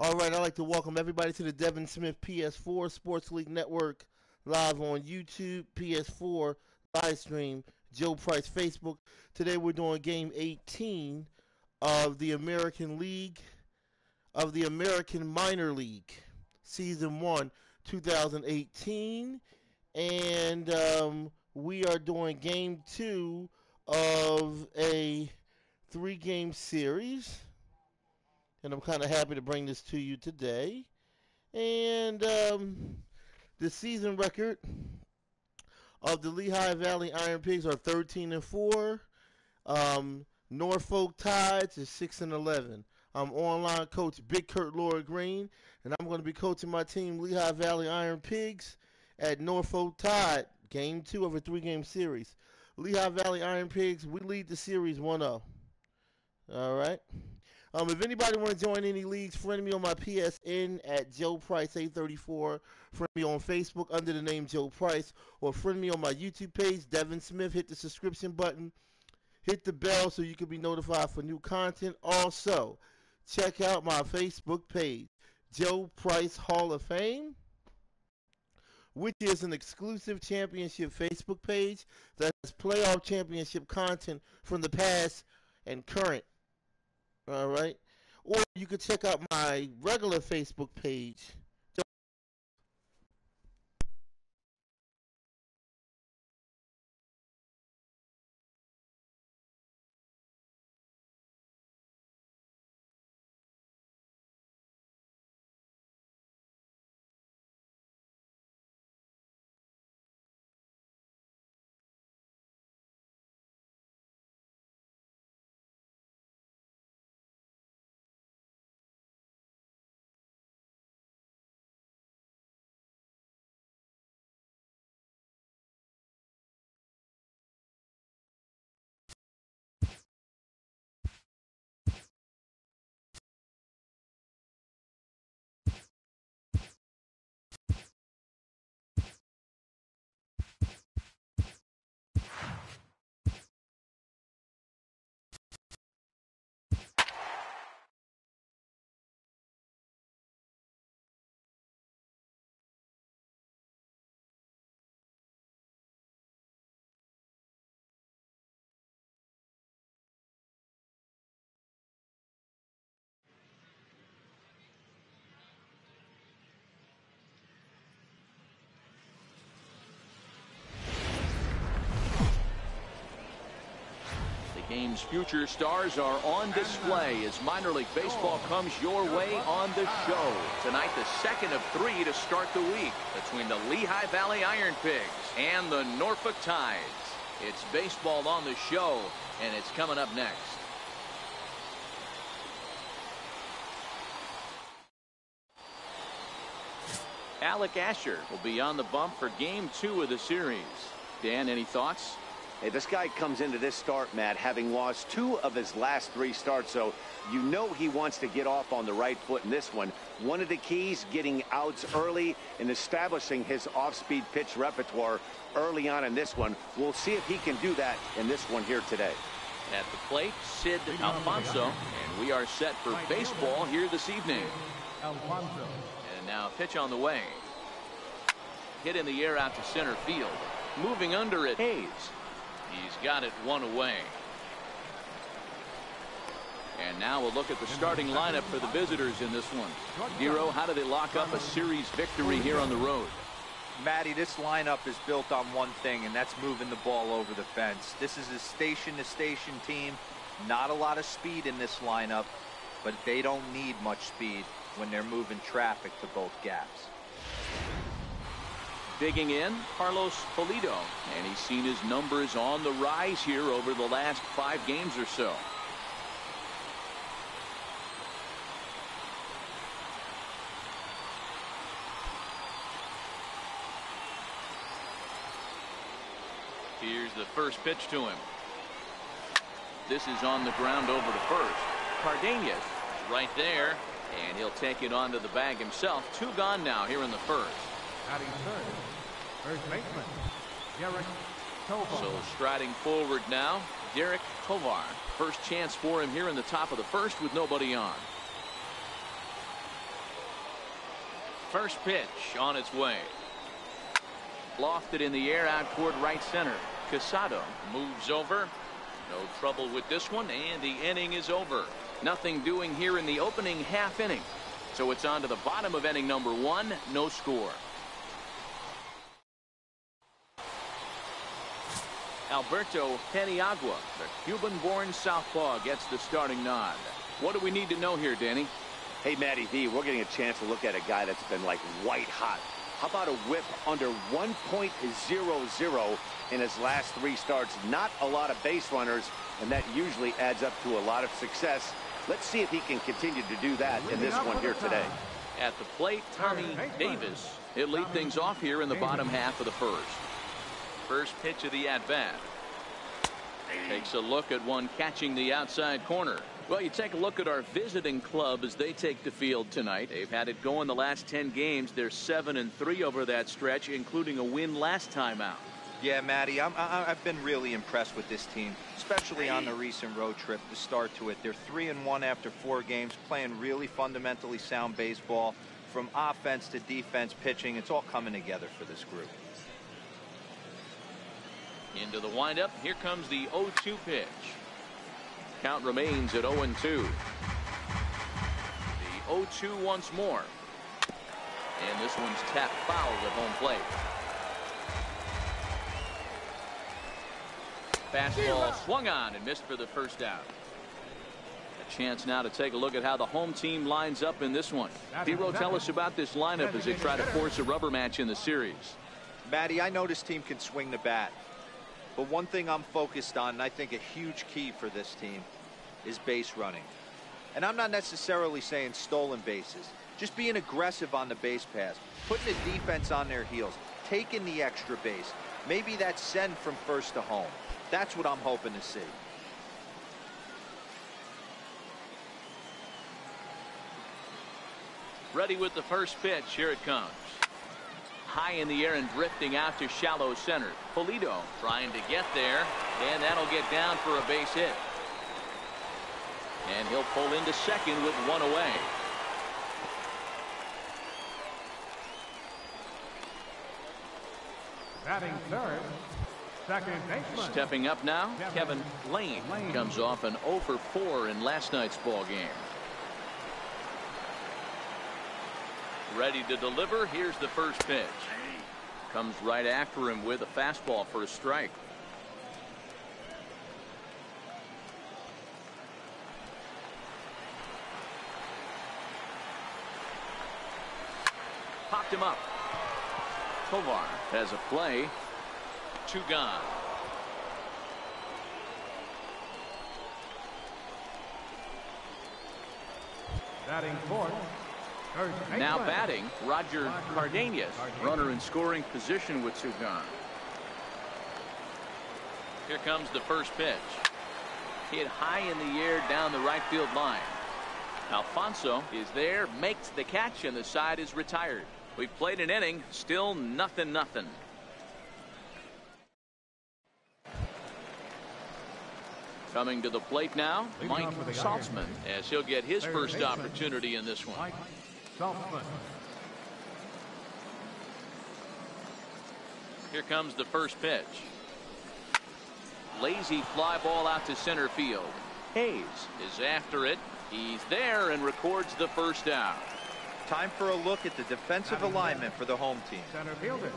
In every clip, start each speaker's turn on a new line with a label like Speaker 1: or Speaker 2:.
Speaker 1: All right, I'd like to welcome everybody to the Devin Smith PS4 Sports League Network, live on YouTube, PS4 live stream, Joe Price Facebook. Today we're doing game 18 of the American Minor League, Season 1, 2018. And we are doing game 2 of a 3-game series. And I'm kind of happy to bring this to you today. And the season record of the Lehigh Valley Iron Pigs are 13-4. Norfolk Tides is 6-11. I'm online coach Big Kurt Laura Green, and I'm going to be coaching my team Lehigh Valley Iron Pigs at Norfolk Tide, game 2 of a 3-game series. Lehigh Valley Iron Pigs, we lead the series 1-0. All right. If anybody want to join any leagues, friend me on my PSN at Joe Price 834. Friend me on Facebook under the name Joe Price, or friend me on my YouTube page, Devin Smith. Hit the subscription button, hit the bell so you can be notified for new content. Also, check out my Facebook page, Joe Price Hall of Fame, which is an exclusive championship Facebook page that has playoff championship content from the past and current. All right. Or you could check out my regular Facebook page.
Speaker 2: Game's future stars are on display as minor league baseball comes your way on the show. Tonight, the second of 3 to start the week between the Lehigh Valley Iron Pigs and the Norfolk Tides. It's baseball on the show, and it's coming up next. Alec Asher will be on the bump for game 2 of the series. Dan, any thoughts?
Speaker 3: Hey, this guy comes into this start, Matt, having lost 2 of his last 3 starts, so you know he wants to get off on the right foot in this one. One of the keys, getting outs early and establishing his off-speed pitch repertoire early on in this one. We'll see if he can do that in this one here today.
Speaker 2: At the plate, Sid Alfonso, and we are set for baseball here this evening.
Speaker 4: Alfonso.
Speaker 2: And now pitch on the way. Hit in the air out to center field. Moving under it, Hayes. He's got it 1 away. And now we'll look at the starting lineup for the visitors in this one. Dero, how do they lock up a series victory here on the road?
Speaker 5: Matty, this lineup is built on one thing, and that's moving the ball over the fence. This is a station-to-station team. Not a lot of speed in this lineup, but they don't need much speed when they're moving traffic to both gaps.
Speaker 2: Digging in, Carlos Polito, and he's seen his numbers on the rise here over the last 5 games or so. Here's the first pitch to him. This is on the ground over to first. Cardenas right there, and he'll take it onto the bag himself. 2 gone now here in the first.
Speaker 4: Batting third, first baseman, Derek Tovar.
Speaker 2: So striding forward now, Derek Tovar. First chance for him here in the top of the first with nobody on. First pitch on its way. Lofted in the air out toward right center. Casado moves over. No trouble with this one, and the inning is over. Nothing doing here in the opening half inning. So it's on to the bottom of inning number 1. No score. Alberto Paniagua, the Cuban-born southpaw, gets the starting nod. What do we need to know here, Danny?
Speaker 3: Hey, Matty V, we're getting a chance to look at a guy that's been like white hot. How about a whip under 1.00 in his last 3 starts? Not a lot of base runners, and that usually adds up to a lot of success. Let's see if he can continue to do that in this one here today.
Speaker 2: At the plate, Tommy Davis. He'll lead things off here in the bottom half of the first. First pitch of the at-bat. Takes a look at one catching the outside corner. Well, you take a look at our visiting club as they take the field tonight. They've had it going the last 10 games. They're 7-3 over that stretch, including a win last time out.
Speaker 5: Yeah, Matty, I've been really impressed with this team, especially on the recent road trip, the start to it. They're 3-1 after 4 games, playing really fundamentally sound baseball. From offense to defense, pitching, it's all coming together for this group.
Speaker 2: Into the windup. Here comes the 0-2 pitch. Count remains at 0-2. The 0-2 once more. And this one's tapped foul at home plate. Fastball swung on and missed for the first out. A chance now to take a look at how the home team lines up in this one. Hero, tell us about this lineup as they try to force a rubber match in the series.
Speaker 5: Matty, I know this team can swing the bat. But one thing I'm focused on, and I think a huge key for this team, is base running. And I'm not necessarily saying stolen bases. Just being aggressive on the base pass. Putting the defense on their heels. Taking the extra base. Maybe that send from first to home. That's what I'm hoping to see.
Speaker 2: Ready with the first pitch. Here it comes. High in the air and drifting out to shallow center. Polito trying to get there, and that'll get down for a base hit. And he'll pull into second with one away.
Speaker 4: Batting third, second baseman.
Speaker 2: Stepping up now, Kevin Lane comes off an 0 for 4 in last night's ball game. Ready to deliver. Here's the first pitch. Comes right after him with a fastball for a strike. Popped him up. Tovar has a play. 2 gone.
Speaker 4: Batting fourth.
Speaker 2: Now batting, Roger Cardenas, runner in scoring position with 2 gone. Here comes the first pitch. Hit high in the air down the right field line. Alfonso is there, makes the catch, and the side is retired. We've played an inning, still 0-0. Coming to the plate now, Mike Saltzman, as he'll get his first opportunity in this one. Here comes the first pitch. Lazy fly ball out to center field. Hayes is after it. He's there and records the first out.
Speaker 5: Time for a look at the defensive alignment for the home team.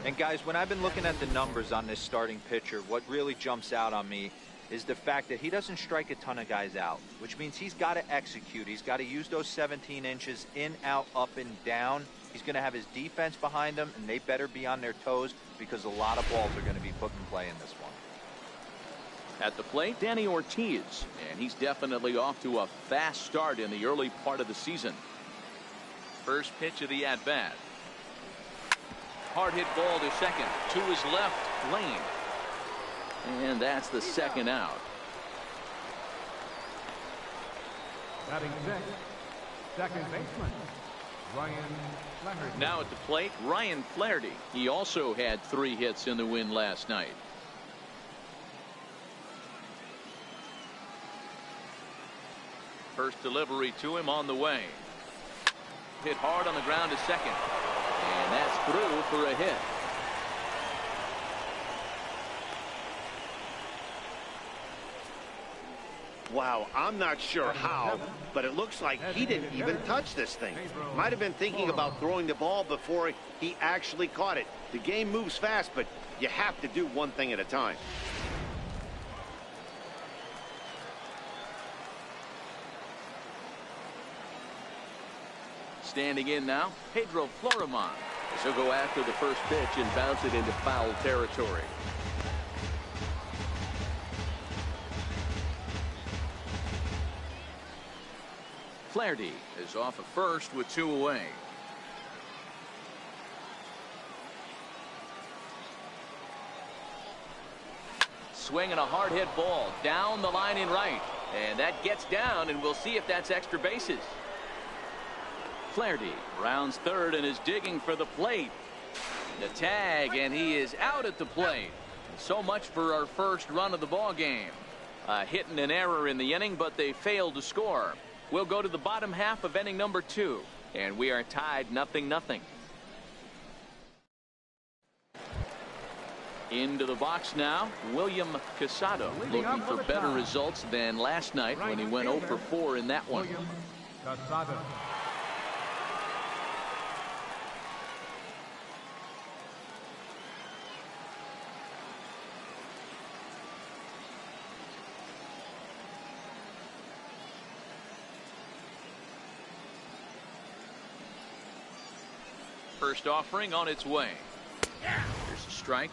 Speaker 5: And guys, when I've been looking at the numbers on this starting pitcher, what really jumps out on me is the fact that he doesn't strike a ton of guys out, which means he's got to execute. He's got to use those 17 inches in, out, up, and down. He's going to have his defense behind him, and they better be on their toes because a lot of balls are going to be put in play in this one.
Speaker 2: At the plate, Danny Ortiz, and he's definitely off to a fast start in the early part of the season. First pitch of the at-bat. Hard hit ball to second. To his left, Lane. And that's the second out.
Speaker 4: Batting sixth, second baseman, Ryan Flaherty.
Speaker 2: Now at the plate, Ryan Flaherty. He also had 3 hits in the win last night. First delivery to him on the way. Hit hard on the ground to second. through for a hit.
Speaker 3: Wow, I'm not sure how, but it looks like he didn't even touch this thing. Might have been thinking about throwing the ball before he actually caught it. The game moves fast, but you have to do one thing at a time.
Speaker 2: Standing in now, Pedro Florimon. He'll go after the first pitch and bounce it into foul territory. Flaherty is off at first with 2 away. Swinging a hard hit ball down the line in right. And that gets down, and we'll see if that's extra bases. Flaherty rounds third and is digging for the plate. The tag, and he is out at the plate. So much for our first run of the ball game. A hit and an error in the inning, but they failed to score. We'll go to the bottom half of inning number 2, and we are tied 0-0. Into the box now, William Casado, looking for better results than last night when he went 0 for 4 in that one.
Speaker 4: Casado.
Speaker 2: First offering on its way. Here's a strike.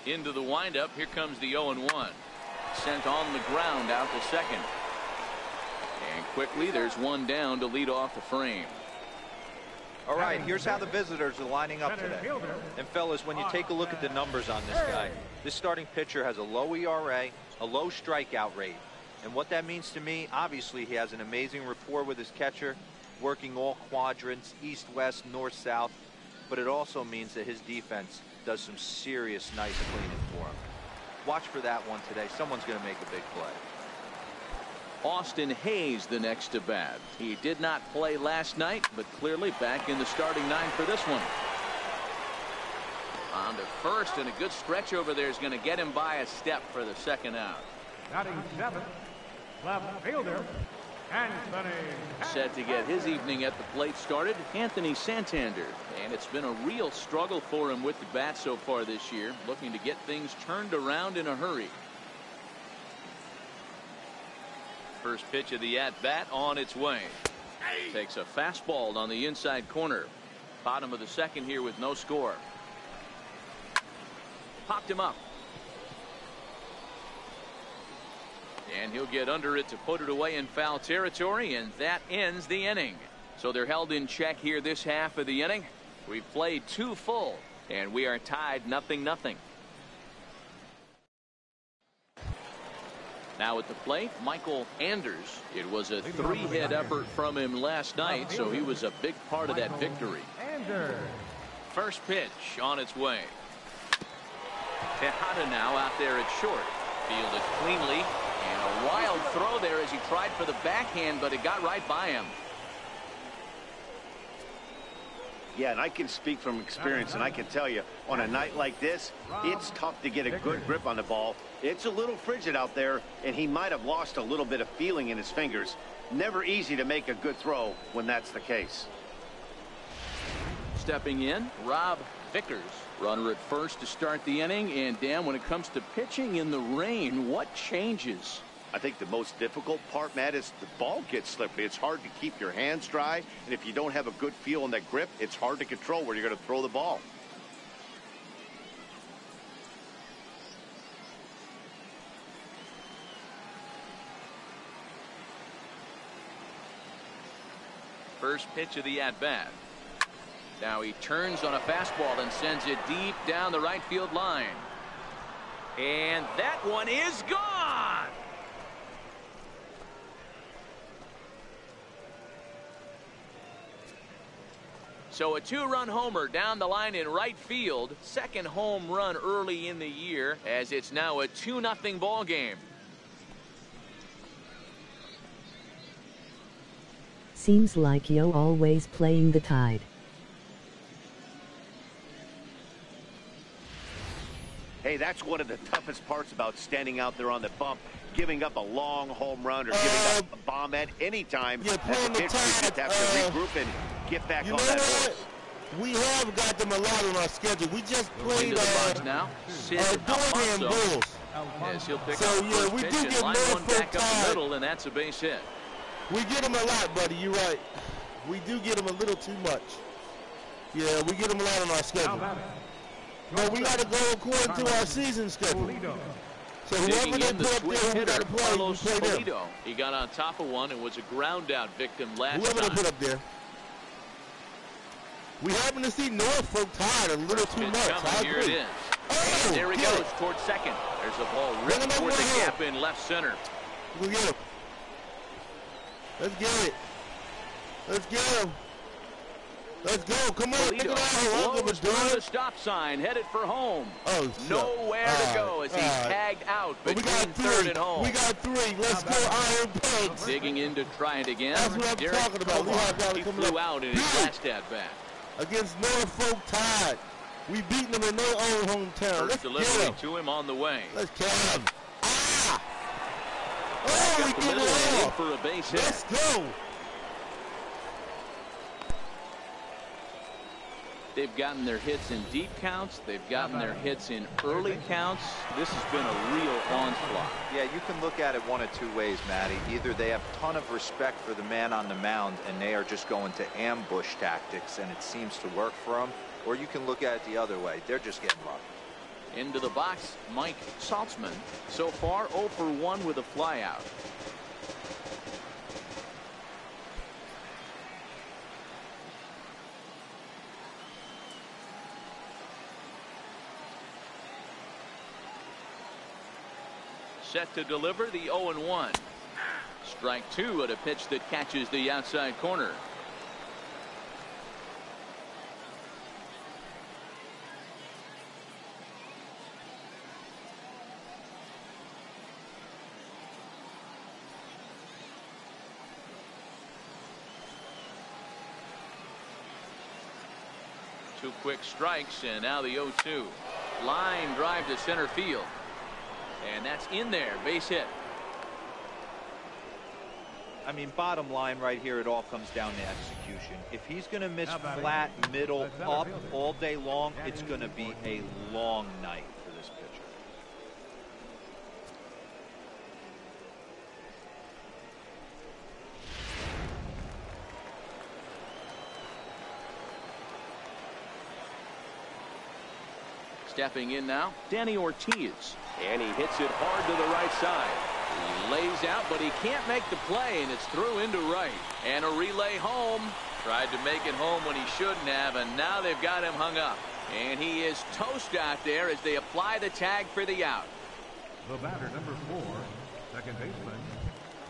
Speaker 2: Into the windup. Here comes the 0-1. Sent on the ground out to second. And quickly there's one down to lead off the frame.
Speaker 5: All right, here's how the visitors are lining up today. And fellas, when you take a look at the numbers on this guy, this starting pitcher has a low ERA, a low strikeout rate. And what that means to me, obviously he has an amazing rapport with his catcher, working all quadrants, east, west, north, south. But it also means that his defense does some serious nice cleaning for him. Watch for that one today. Someone's going to make a big play.
Speaker 2: Austin Hayes the next to bat. He did not play last night, but clearly back in the starting 9 for this one. On to first, and a good stretch over there is going to get him by a step for the second out.
Speaker 4: Batting 7th, left fielder, Anthony.
Speaker 2: Set to get his evening at the plate started, Anthony Santander. And it's been a real struggle for him with the bat so far this year, looking to get things turned around in a hurry. First pitch of the at-bat on its way. Takes a fastball on the inside corner. Bottom of the second here with no score. Popped him up. And he'll get under it to put it away in foul territory, and that ends the inning. So they're held in check here this half of the inning. We've played 2 full, and we are tied 0-0. Now at the plate, Michael Anders. It was a 3-hit effort from him last night, so he was a big part of that victory. First pitch on its way. Tejada now out there at short. Fielded cleanly, and a wild throw there as he tried for the backhand, but it got right by him.
Speaker 3: Yeah, and I can speak from experience, and I can tell you, on a night like this, it's tough to get a good grip on the ball. It's a little frigid out there, and he might have lost a little bit of feeling in his fingers. Never easy to make a good throw when that's the case.
Speaker 2: Stepping in, Rob Vickers. Runner at first to start the inning, and Dan, when it comes to pitching in the rain, what changes?
Speaker 3: I think the most difficult part, Matt, is the ball gets slippery. It's hard to keep your hands dry, and if you don't have a good feel on that grip, it's hard to control where you're going to throw the ball.
Speaker 2: First pitch of the at-bat. Now he turns on a fastball and sends it deep down the right field line. And that one is gone. So a 2-run homer down the line in right field. Second home run early in the year, as it's now a 2-0 ball game.
Speaker 6: Seems like you're always playing the Tide.
Speaker 3: Hey, that's one of the toughest parts about standing out there on the bump, giving up a long home run or giving up a bomb at any time.
Speaker 1: Yeah,
Speaker 3: As a pitcher, you just have to regroup and get back on that horse.
Speaker 1: We have got them a lot on our schedule. We just played
Speaker 2: Into the box now.
Speaker 1: Durham Bulls.
Speaker 2: As he'll pick
Speaker 1: So,
Speaker 2: up
Speaker 1: yeah,
Speaker 2: first
Speaker 1: we
Speaker 2: pitch
Speaker 1: do
Speaker 2: and
Speaker 1: get
Speaker 2: line one
Speaker 1: Norfolk
Speaker 2: back up the
Speaker 1: Tide.
Speaker 2: middle, and that's a base hit.
Speaker 1: We get them a lot, buddy. You're right. We do get them a little too much. Yeah, we get them a lot on our schedule. But we got to go according to our season schedule. So whoever they
Speaker 2: Digging in the
Speaker 1: put up
Speaker 2: switch
Speaker 1: there, we
Speaker 2: hitter,
Speaker 1: got to play. We
Speaker 2: Carlos
Speaker 1: play them.
Speaker 2: Polito. He got on top of one and was a ground out victim last
Speaker 1: Whoever they
Speaker 2: time.
Speaker 1: put up there. We happen to see Norfolk Tide a little too
Speaker 2: Pitch
Speaker 1: much. I
Speaker 2: coming, here it
Speaker 1: agree.
Speaker 2: is.
Speaker 1: Oh,
Speaker 2: There he
Speaker 1: get
Speaker 2: goes
Speaker 1: it.
Speaker 2: towards second. There's a ball
Speaker 1: Bring
Speaker 2: ripped
Speaker 1: him up
Speaker 2: toward the
Speaker 1: one
Speaker 2: gap in left center.
Speaker 1: We'll get him. Let's get it. Let's get him. Let's go. Come on. Pick it out.
Speaker 2: Blows through the stop sign, headed for home.
Speaker 1: Oh,
Speaker 2: nowhere to go as he's tagged out between third and home.
Speaker 1: We got 3. Let's go, Iron Pigs.
Speaker 2: Digging in to try it again.
Speaker 1: That's what I'm
Speaker 2: Derek
Speaker 1: talking about. Lehigh Valley
Speaker 2: he
Speaker 1: coming
Speaker 2: flew
Speaker 1: up
Speaker 2: out in his
Speaker 1: big
Speaker 2: last at bat.
Speaker 1: against Norfolk Tide. We beating them in their own hometown.
Speaker 2: First
Speaker 1: Let's get
Speaker 2: delivery
Speaker 1: him.
Speaker 2: to him on the way.
Speaker 1: Let's get him. Ah!
Speaker 2: Back
Speaker 1: Oh, we
Speaker 2: up the
Speaker 1: get
Speaker 2: middle and in
Speaker 1: it
Speaker 2: for a base hit.
Speaker 1: Let's go.
Speaker 2: They've gotten their hits in deep counts. They've gotten their hits in early counts. This has been a real onslaught.
Speaker 5: Yeah, you can look at it one of two ways, Matty. Either they have a ton of respect for the man on the mound and they are just going to ambush tactics and it seems to work for them, or you can look at it the other way. They're just getting lucky.
Speaker 2: Into the box, Mike Saltzman. So far, 0 for 1 with a flyout. Set to deliver the 0-1. Strike 2 at a pitch that catches the outside corner. Two quick strikes, and now the 0-2. Line drive to center field. And that's in there, base hit.
Speaker 5: I mean, bottom line right here, it all comes down to execution. If he's going to miss flat, middle, up all day long, it's going to be a long night for this pitcher.
Speaker 2: Stepping in now, Danny Ortiz. And he hits it hard to the right side. He lays out, but he can't make the play, and it's through into right. And a relay home. Tried to make it home when he shouldn't have, and now they've got him hung up. And he is toast out there as they apply the tag for the out.
Speaker 4: The batter, number 4, second baseman,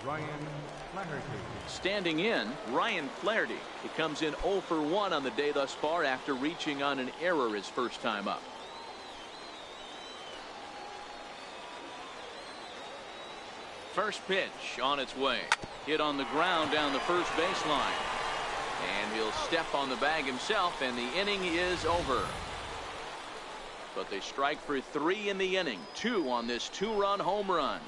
Speaker 4: Ryan Flaherty.
Speaker 2: Standing in, Ryan Flaherty. He comes in 0 for 1 on the day thus far after reaching on an error his first time up. First pitch on its way. Hit on the ground down the first baseline. And he'll step on the bag himself, and the inning is over. But they strike for 3 in the inning. 2 on this 2-run home run.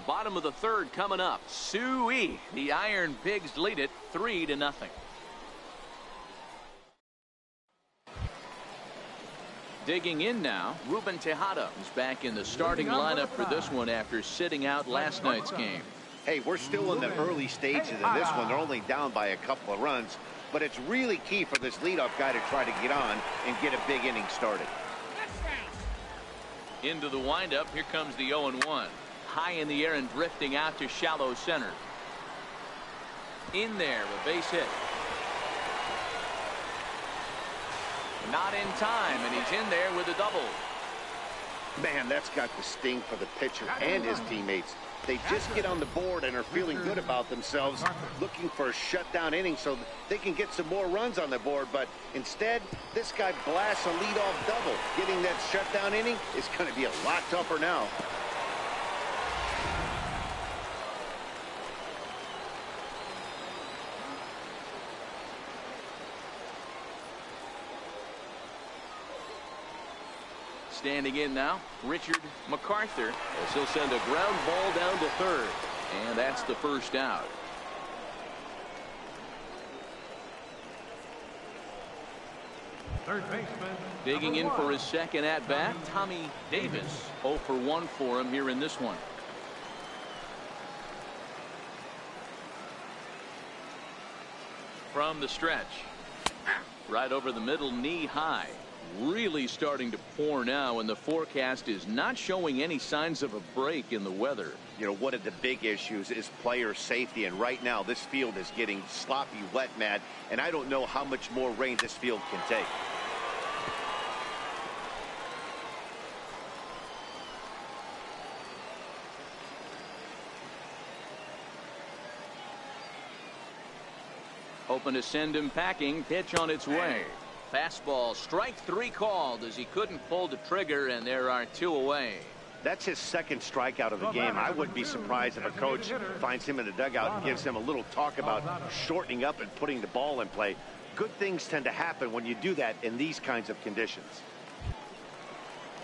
Speaker 2: Bottom of the third coming up. Suey. The Iron Pigs lead it 3-0. Digging in now, Ruben Tejada is back in the starting lineup for this one after sitting out last night's game.
Speaker 3: Hey, we're still in the early stages of this one. They're only down by a couple of runs, but it's really key for this leadoff guy to try to get on and get a big inning started.
Speaker 2: Into the windup, here comes the 0-1. High in the air and drifting out to shallow center. In there, a base hit. Not in time, and he's in there with a double.
Speaker 3: Man, that's got the sting for the pitcher and his teammates. They just get on the board and are feeling good about themselves, looking for a shutdown inning so they can get some more runs on the board. But instead, this guy blasts a leadoff double. Getting that shutdown inning is going to be a lot tougher now.
Speaker 2: Standing in now, Richard MacArthur, as he'll send a ground ball down to third. And that's the first out.
Speaker 4: Third baseman.
Speaker 2: Digging in for his second at-bat, Tommy Davis. 0 for 1 for him here in this one. From the stretch. Right over the middle, knee high. Really starting to pour now, and the forecast is not showing any signs of a break in the weather.
Speaker 3: You know, one of the big issues is player safety, and right now this field is getting sloppy wet, Matt, and I don't know how much more rain this field can take.
Speaker 2: Hoping to send him packing. Pitch on its way. Fastball, strike 3 called as he couldn't pull the trigger, and there are 2 away.
Speaker 3: That's his second strikeout of the game. I wouldn't be surprised if a coach finds him in the dugout and gives him a little talk about shortening up and putting the ball in play. Good things tend to happen when you do that in these kinds of conditions.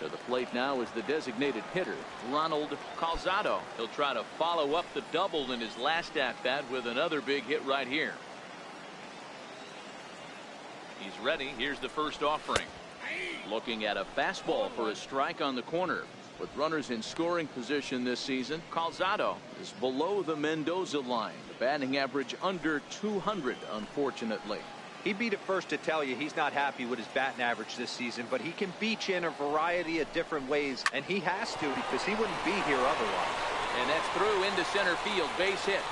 Speaker 2: To the plate now is the designated hitter, Ronald Calzado. He'll try to follow up the double in his last at-bat with another big hit right here. He's ready. Here's the first offering. Looking at a fastball for a strike on the corner. With runners in scoring position this season, Calzado is below the Mendoza line. The batting average under 200, unfortunately.
Speaker 5: He'd be the first to tell you he's not happy with his batting average this season, but he can beat you in a variety of different ways, and he has to because he wouldn't be here otherwise.
Speaker 2: And that's through into center field, base hit.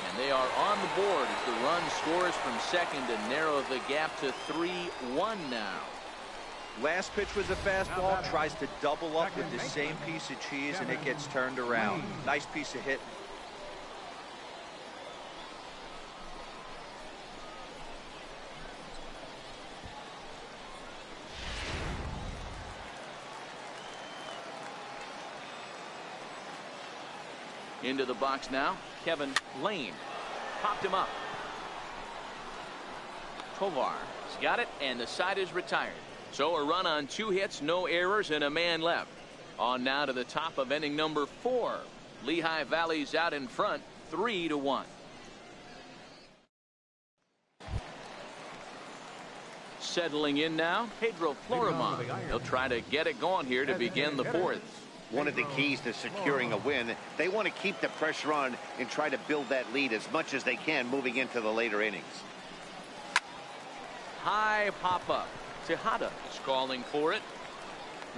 Speaker 2: And they are on the board as the run scores from second to narrow the gap to 3-1 now.
Speaker 5: Last pitch was a fastball, tries to double up with the same piece of cheese, and it gets turned around. Nice piece of hit.
Speaker 2: Into the box now, Kevin Lane. Popped him up. Tovar has got it, and the side is retired. So a run on 2 hits, no errors, and a man left. On now to the top of inning number 4. Lehigh Valley's out in front, 3-1. Settling in now, Pedro Florimon. He'll try to get it going here to begin the 4th.
Speaker 3: One of the keys to securing a win, they want to keep the pressure on and try to build that lead as much as they can moving into the later innings.
Speaker 2: High pop up. Tejada is calling for it.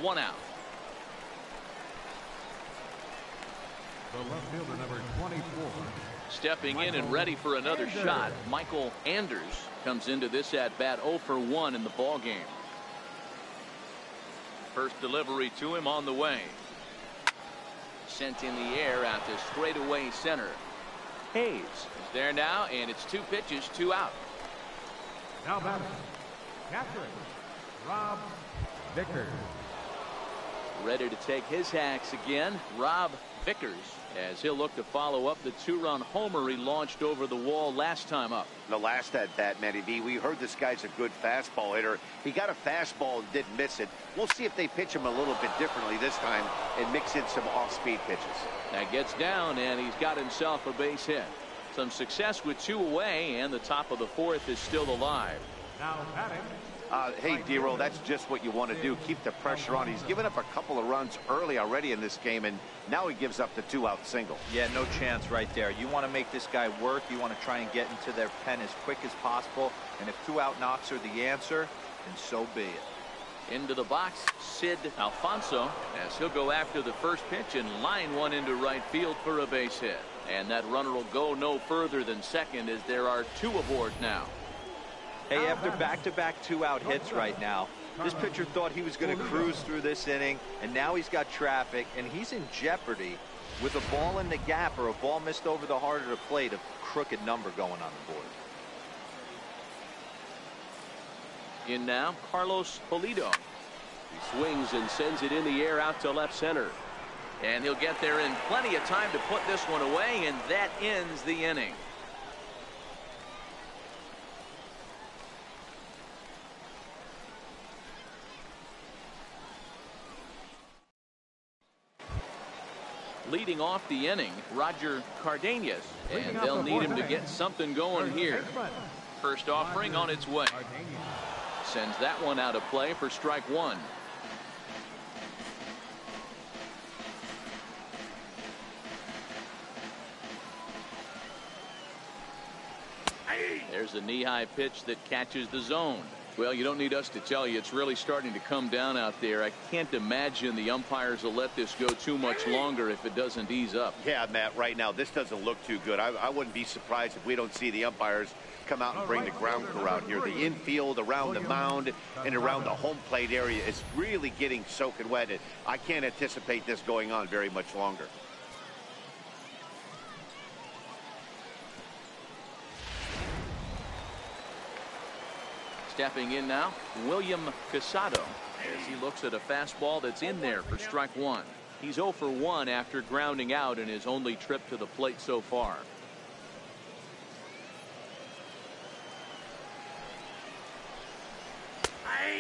Speaker 2: 1 out.
Speaker 4: The left fielder, number 24.
Speaker 2: Stepping in and ready for another shot, Michael Anders comes into this at bat 0 for 1 in the ball game. First delivery to him on the way. Sent in the air out to straightaway center. Hayes is there now, and it's 2 pitches, 2 out.
Speaker 4: Now batting, catcher, Rob Vickers.
Speaker 2: Ready to take his hacks again, Rob Vickers, as he'll look to follow up the 2-run homer he launched over the wall last time up.
Speaker 3: The last at bat, Matty B, we heard this guy's a good fastball hitter. He got a fastball and didn't miss it. We'll see if they pitch him a little bit differently this time and mix in some off-speed pitches.
Speaker 2: That gets down, and he's got himself a base hit. Some success with 2 away, and the top of the 4th is still alive.
Speaker 4: Now batting.
Speaker 3: Hey, Dero, that's just what you want to do. Keep the pressure on. He's given up a couple of runs early already in this game, and now he gives up the 2-out single.
Speaker 5: Yeah, no chance right there. You want to make this guy work. You want to try and get into their pen as quick as possible. And if 2-out knocks are the answer, then so be it.
Speaker 2: Into the box, Sid Alfonso, as he'll go after the first pitch and line one into right field for a base hit. And that runner will go no further than second as there are 2 aboard now.
Speaker 5: Hey, after back-to-back two-out hits right now, this pitcher thought he was going to cruise through this inning, and now he's got traffic, and he's in jeopardy with a ball in the gap or a ball missed over the heart of the plate, a crooked number going on the board.
Speaker 7: In now, Carlos Pulido. He swings and sends it in the air out to left center.
Speaker 2: And he'll get there in plenty of time to put this one away, and that ends the inning. Leading off the inning, Roger Cardenas, and they'll need him to get something going here. First offering on its way. Sends that one out of play for strike one. There's a knee-high pitch that catches the zone.
Speaker 7: Well, you don't need us to tell you, it's really starting to come down out there. I can't imagine the umpires will let this go too much longer if it doesn't ease up.
Speaker 3: Yeah, Matt, right now this doesn't look too good. I wouldn't be surprised if we don't see the umpires come out and bring the ground crew out here. The infield, around the mound, and around the home plate area is really getting soaking wet. I can't anticipate this going on very much longer.
Speaker 2: Stepping in now, William Casado, as he looks at a fastball that's in there for strike one. He's 0 for 1 after grounding out in his only trip to the plate so far.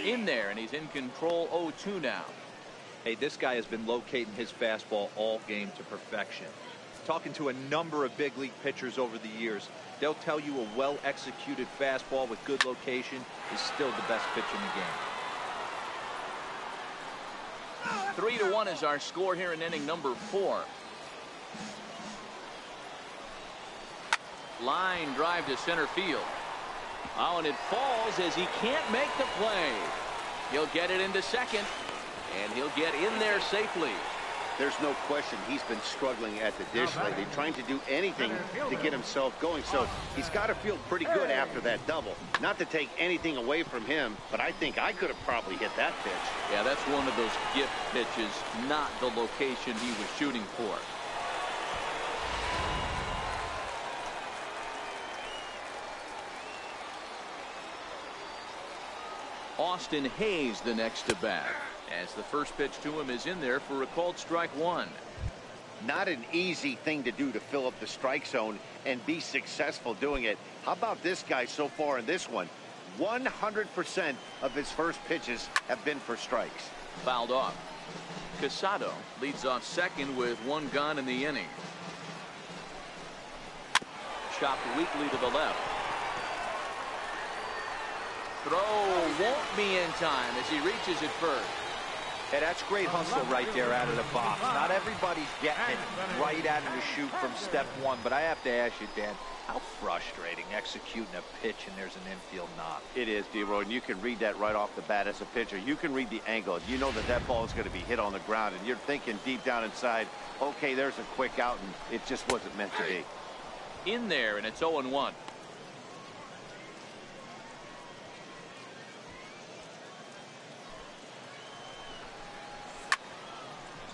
Speaker 2: In there, and he's in control 0-2 now.
Speaker 5: Hey, this guy has been locating his fastball all game to perfection. Talking to a number of big league pitchers over the years, they'll tell you a well-executed fastball with good location is still the best pitch in the game.
Speaker 2: 3-1 is our score here in inning number 4. Line drive to center field. Oh, and it falls as he can't make the play. He'll get it into second, and he'll get in there safely.
Speaker 3: There's no question he's been struggling at the dish lately, trying to do anything to get himself going. So he's got to feel pretty good after that double. Not to take anything away from him, but I think I could have probably hit that pitch.
Speaker 2: Yeah, that's one of those gift pitches, not the location he was shooting for. Austin Hayes the next to bat, as the first pitch to him is in there for a called strike one.
Speaker 3: Not an easy thing to do, to fill up the strike zone and be successful doing it. How about this guy so far in this one? 100% of his first pitches have been for strikes.
Speaker 2: Fouled off. Casado leads off second with one gone in the inning. Chopped weakly to the left. Throw won't be in time as he reaches it first.
Speaker 5: Hey, that's great hustle right there out of the box. Not everybody's getting it right out of the chute from step one, but I have to ask you, Dan, how frustrating executing a pitch and there's an infield knock.
Speaker 3: It is, D-Roy, and you can read that right off the bat as a pitcher. You can read the angle. You know that that ball is going to be hit on the ground, and you're thinking deep down inside, okay, there's a quick out, and it just wasn't meant to be.
Speaker 2: In there, and it's 0-1.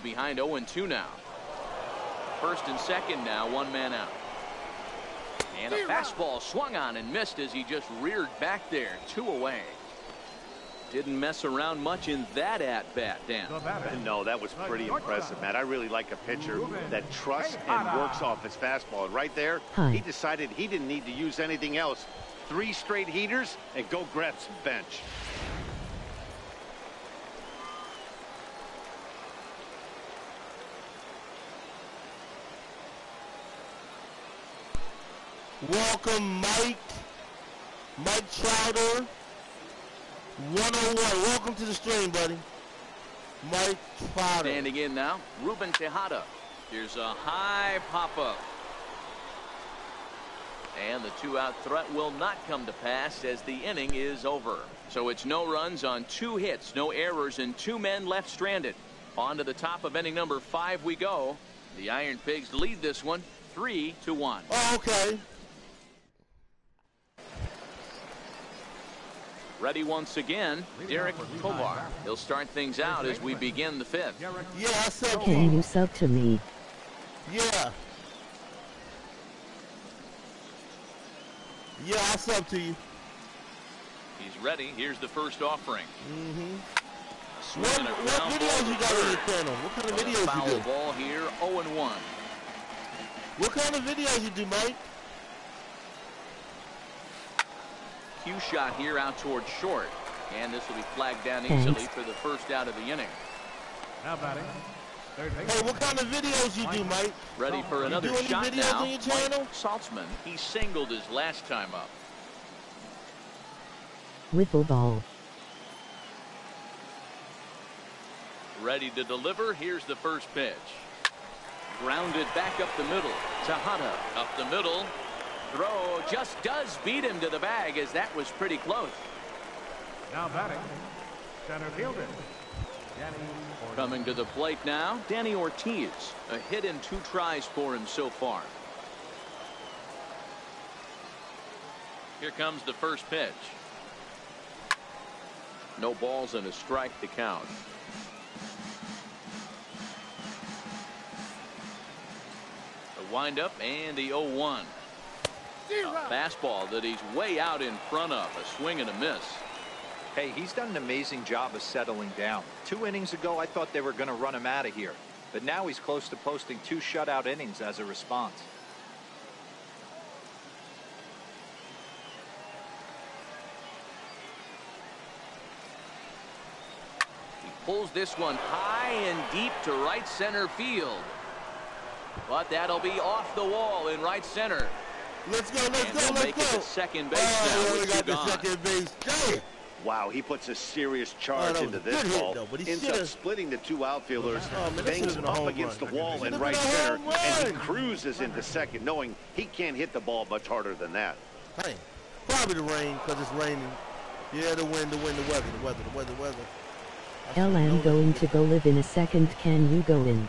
Speaker 2: Behind 0-2 now. First and second now, one man out. And a fastball swung on and missed as he just reared back there. 2 away. Didn't mess around much in that at-bat, Dan.
Speaker 3: No, that was pretty impressive, Matt. I really like a pitcher that trusts and works off his fastball. And right there, he decided he didn't need to use anything else. 3 straight heaters and go grab some bench.
Speaker 1: Welcome, Mike Chowder, 101. Welcome to the stream, buddy. Mike Chowder.
Speaker 2: Standing in now, Ruben Tejada. Here's a high pop-up. And the 2-out threat will not come to pass as the inning is over. So it's no runs on 2 hits, no errors, and 2 men left stranded. On to the top of inning number 5 we go. The Iron Pigs lead this one 3-1.
Speaker 1: Oh, okay.
Speaker 2: Ready once again, Derek Tovar. He'll start things out as we begin the fifth.
Speaker 1: Yeah, I sub to
Speaker 6: Can
Speaker 1: you.
Speaker 6: you sub to me?
Speaker 1: Yeah. Yeah, I sub to you.
Speaker 2: He's ready. Here's the first offering.
Speaker 1: What videos you got on your channel? What kind of videos
Speaker 2: Foul
Speaker 1: you do?
Speaker 2: ball here, 0-1.
Speaker 1: What kind of videos you do, Mike?
Speaker 2: Cue shot here out towards short. And this will be flagged down
Speaker 6: Thanks.
Speaker 2: easily for the first out of the inning.
Speaker 4: Now batting, third
Speaker 1: Hey,
Speaker 4: baseman.
Speaker 1: what kind of videos you do, Mike?
Speaker 2: Ready for another
Speaker 1: do any
Speaker 2: shot
Speaker 1: videos
Speaker 2: now.
Speaker 1: on your channel?
Speaker 2: Mike Saltzman. He singled his last time up.
Speaker 6: Wiffle ball.
Speaker 2: Ready to deliver. Here's the first pitch. Grounded back up the middle. Tejada up the middle. Throw just does beat him to the bag, as that was pretty close.
Speaker 4: Now batting, center fielder, Danny Ortiz.
Speaker 2: Coming to the plate now, Danny Ortiz. A hit in 2 tries for him so far. Here comes the first pitch. No balls and a strike to count. The windup and the 0-1. A fastball that he's way out in front of. A swing and a miss.
Speaker 5: Hey, he's done an amazing job of settling down. 2 innings ago, I thought they were going to run him out of here. But now he's close to posting 2 shutout innings as a response.
Speaker 2: He pulls this one high and deep to right center field. But that'll be off the wall in right center.
Speaker 1: Let's go, let's
Speaker 2: And
Speaker 1: go,
Speaker 2: they'll
Speaker 1: let's
Speaker 2: make
Speaker 1: go.
Speaker 2: it to second base
Speaker 1: Oh,
Speaker 2: now
Speaker 1: we
Speaker 2: with
Speaker 1: got
Speaker 2: 2
Speaker 1: the
Speaker 2: gone.
Speaker 1: second base. Damn.
Speaker 3: Wow, he puts a serious charge
Speaker 1: that was
Speaker 3: into
Speaker 1: a
Speaker 3: this
Speaker 1: good hit,
Speaker 3: ball.
Speaker 1: though, but he
Speaker 3: Ends
Speaker 1: should've-
Speaker 3: up splitting the 2 outfielders,
Speaker 1: Oh, man, that
Speaker 3: bangs
Speaker 1: should've been a
Speaker 3: up
Speaker 1: home
Speaker 3: against the
Speaker 1: run.
Speaker 3: wall in
Speaker 1: Should've
Speaker 3: right
Speaker 1: been a
Speaker 3: center,
Speaker 1: home
Speaker 3: and he
Speaker 1: run.
Speaker 3: cruises into second, knowing he can't hit the ball much harder than that.
Speaker 1: Hey, probably the rain, because it's raining. Yeah, the wind, the weather. I should know
Speaker 6: I'm
Speaker 1: that.
Speaker 6: going to go live in a second. Can you go in?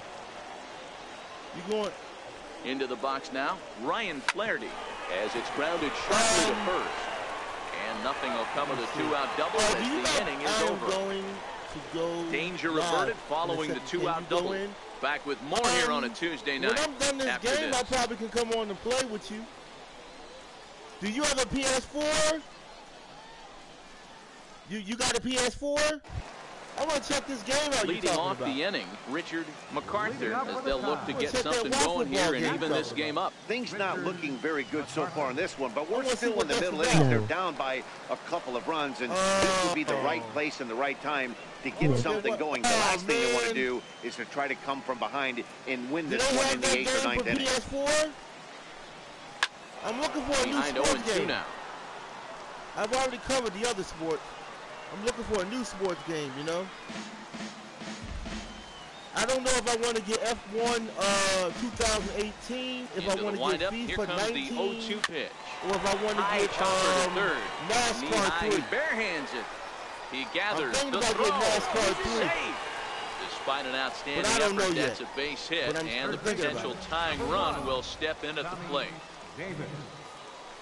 Speaker 1: You going?
Speaker 2: Into the box now, Ryan Flaherty, as it's grounded sharply to first. And nothing will come of the 2-out double
Speaker 1: Do
Speaker 2: as
Speaker 1: you
Speaker 2: the
Speaker 1: know
Speaker 2: inning is
Speaker 1: I am
Speaker 2: over.
Speaker 1: going to go
Speaker 2: Danger
Speaker 1: live
Speaker 2: averted
Speaker 1: in a
Speaker 2: following the
Speaker 1: second. Can
Speaker 2: 2-out
Speaker 1: you go
Speaker 2: double.
Speaker 1: in?
Speaker 2: Back with more here on a Tuesday night.
Speaker 1: When I'm done this
Speaker 2: after
Speaker 1: game,
Speaker 2: this.
Speaker 1: I probably can come on and play with you. Do you have a PS4? You got a PS4? I want to check this game out.
Speaker 2: Leading off the inning, Richard MacArthur, as they'll look to get something going here and even this game up.
Speaker 3: Things not looking very good so far in this one, but we're
Speaker 1: Let's see
Speaker 3: still in
Speaker 1: what
Speaker 3: the
Speaker 1: that's
Speaker 3: middle
Speaker 1: about.
Speaker 3: innings. They're
Speaker 6: No.
Speaker 3: down by a couple of runs, and this would be the right place and the right time to get
Speaker 6: Yeah.
Speaker 3: something going. The last thing you want to
Speaker 1: man.
Speaker 3: do is to try to come from behind and win
Speaker 1: Do
Speaker 3: this
Speaker 1: they
Speaker 3: one
Speaker 1: have
Speaker 3: in the
Speaker 1: that
Speaker 3: 8th or
Speaker 1: game
Speaker 3: 9th
Speaker 1: for
Speaker 3: inning.
Speaker 1: PS4? I'm looking for a new
Speaker 2: Behind
Speaker 1: sports
Speaker 2: 0-2
Speaker 1: game.
Speaker 2: now.
Speaker 1: I've already covered the other sport. I'm looking for a new sports game, you know? I don't know if I want to get F1 2018, if I
Speaker 2: Into
Speaker 1: want
Speaker 2: the
Speaker 1: to
Speaker 2: windup,
Speaker 1: get
Speaker 2: here
Speaker 1: FIFA
Speaker 2: comes
Speaker 1: 19,
Speaker 2: the 0-2 pitch.
Speaker 1: or if I want to
Speaker 2: High
Speaker 1: get
Speaker 2: chopper to third.
Speaker 1: NASCAR
Speaker 2: Lehigh,
Speaker 1: 3.
Speaker 2: he barehands it. He gathers
Speaker 1: thinking
Speaker 2: the
Speaker 1: about
Speaker 2: throw.
Speaker 1: getting NASCAR 3.
Speaker 2: Safe. Despite an outstanding
Speaker 1: But I don't
Speaker 2: effort,
Speaker 1: know yet.
Speaker 2: that's a base hit,
Speaker 1: But I'm
Speaker 2: and the
Speaker 1: thinking about
Speaker 2: potential
Speaker 1: it.
Speaker 2: tying run will step in at the plate.
Speaker 4: Davis.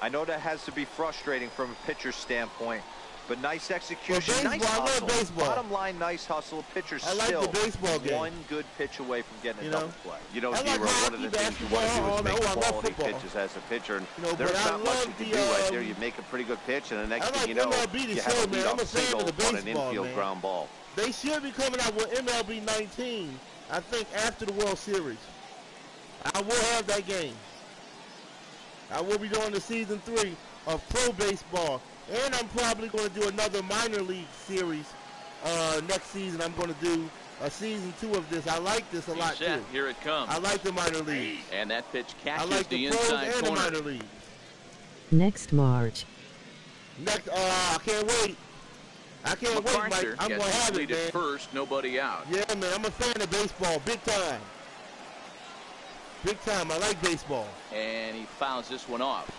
Speaker 5: I know that has to be frustrating from a pitcher's standpoint, but nice execution,
Speaker 1: Well,
Speaker 5: nice
Speaker 1: baseball, I love
Speaker 5: hustle.
Speaker 1: baseball.
Speaker 5: Bottom line, nice hustle. Pitcher's
Speaker 1: I like
Speaker 5: still
Speaker 1: the baseball game.
Speaker 5: one good pitch away from getting
Speaker 1: You
Speaker 5: a
Speaker 1: know?
Speaker 5: double play.
Speaker 3: You know,
Speaker 1: I like
Speaker 3: Hero, one of
Speaker 1: hockey,
Speaker 3: the things you want to do
Speaker 1: basketball,
Speaker 3: is make
Speaker 1: I love
Speaker 3: quality
Speaker 1: football.
Speaker 3: pitches as a pitcher. And
Speaker 1: You know,
Speaker 3: there's
Speaker 1: but I
Speaker 3: not much
Speaker 1: love
Speaker 3: you can
Speaker 1: the,
Speaker 3: do right there. You make a pretty good pitch, and the next
Speaker 1: I
Speaker 3: thing
Speaker 1: like
Speaker 3: you know,
Speaker 1: MLB to
Speaker 3: you have
Speaker 1: show,
Speaker 3: a
Speaker 1: man. I'm
Speaker 3: leadoff
Speaker 1: a fan
Speaker 3: single
Speaker 1: of the
Speaker 3: on an
Speaker 1: baseball,
Speaker 3: infield
Speaker 1: man.
Speaker 3: ground ball.
Speaker 1: They should be coming out with MLB 19, I think, after the World Series. I will have that game. I will be doing the season 3 of pro baseball. And I'm probably going to do another minor league series next season. I'm going to do a season 2 of this. I like this a lot,
Speaker 2: Set.
Speaker 1: too.
Speaker 2: Here it comes.
Speaker 1: I like the minor leagues.
Speaker 2: And that pitch
Speaker 1: I
Speaker 2: catches
Speaker 1: like
Speaker 2: the
Speaker 1: the pros
Speaker 2: inside
Speaker 1: and the
Speaker 2: corner.
Speaker 1: minor leagues.
Speaker 6: Next March.
Speaker 1: Next, I can't wait. I can't wait, Mike.
Speaker 2: MacArthur
Speaker 1: I'm going
Speaker 2: gets
Speaker 1: to have
Speaker 2: his
Speaker 1: it,
Speaker 2: lead
Speaker 1: man.
Speaker 2: at first, nobody out.
Speaker 1: Yeah, man, I'm a fan of baseball, big time. Big time, I like baseball.
Speaker 2: And he fouls this one off.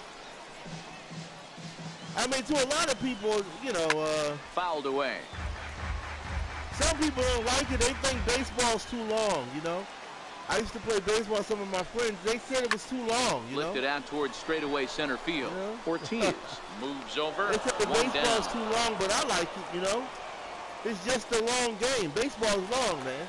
Speaker 1: I mean, to a lot of people, you know,
Speaker 2: Fouled away.
Speaker 1: some people don't like it. They think baseball's too long, you know. I used to play baseball with some of my friends. They said it was too long, you know?
Speaker 2: Lifted out towards straightaway center field.
Speaker 1: You know?
Speaker 2: Ortiz moves over.
Speaker 1: They said the
Speaker 2: One
Speaker 1: baseball's
Speaker 2: down.
Speaker 1: too long, but I like it, you know? It's just a long game. Baseball is long, man.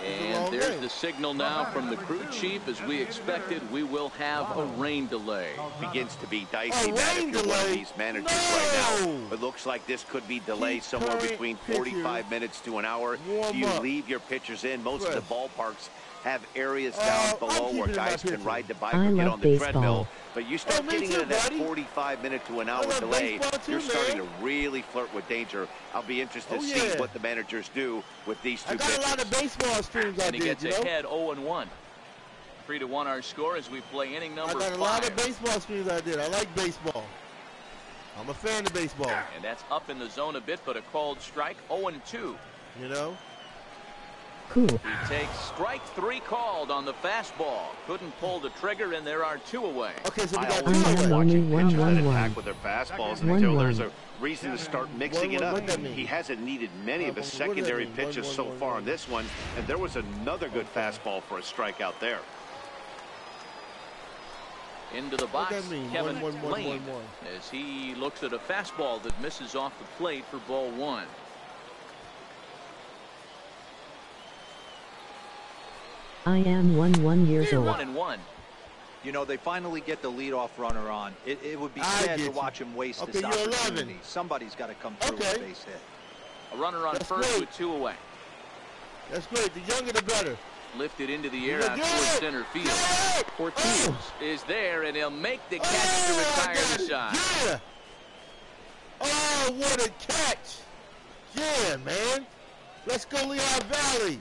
Speaker 2: And there's the signal now from the crew chief. As we expected, we will have a rain delay.
Speaker 3: Begins to be dicey, Matt, if you're one of these managers right now. It looks like this could be delayed somewhere between 45 minutes to an hour. Do you leave your pitchers in? Most of the ballparks have areas down below where guys can ride the bike or get on the treadmill. But you start getting into that 45-minute to an hour delay, you're starting to really flirt with danger. I'll be interested to see what the managers do with these two pitchers.
Speaker 1: I got a lot of baseball streams
Speaker 2: And he gets ahead 0-1. 3-1 our score as we play inning number 5.
Speaker 1: I got a lot of baseball streams I did. I like baseball. I'm a fan of baseball.
Speaker 2: And that's up in the zone a bit, but a called strike. 0-2.
Speaker 1: You know?
Speaker 6: Cool.
Speaker 2: He takes strike 3 called on the fastball. Couldn't pull the trigger, and there are 2 away.
Speaker 1: Okay, so we got
Speaker 6: I am only 1-1-1.
Speaker 3: With their fastballs
Speaker 6: 1-1.
Speaker 3: until there's a reason to start mixing it up.
Speaker 1: What that mean?
Speaker 3: He hasn't needed many of his secondary pitches so far in this one, and there was another good fastball for a strikeout there.
Speaker 2: Into the box, Kevin Lane,
Speaker 1: 1-1-1-1-1.
Speaker 2: as he looks at a fastball that misses off the plate for ball 1.
Speaker 6: I am 1 years old.
Speaker 2: 1-1.
Speaker 5: You know, they finally get the leadoff runner on. It would be sad to watch him waste this opportunity. Somebody's got to come through with a base hit.
Speaker 2: A runner on first with 2 away.
Speaker 1: That's great. The younger the better.
Speaker 2: Lifted into the air out towards center field. Ortiz is there, and he'll make the catch to retire the side.
Speaker 1: Yeah. Oh, what a catch. Yeah, man. Let's go Lehigh Valley.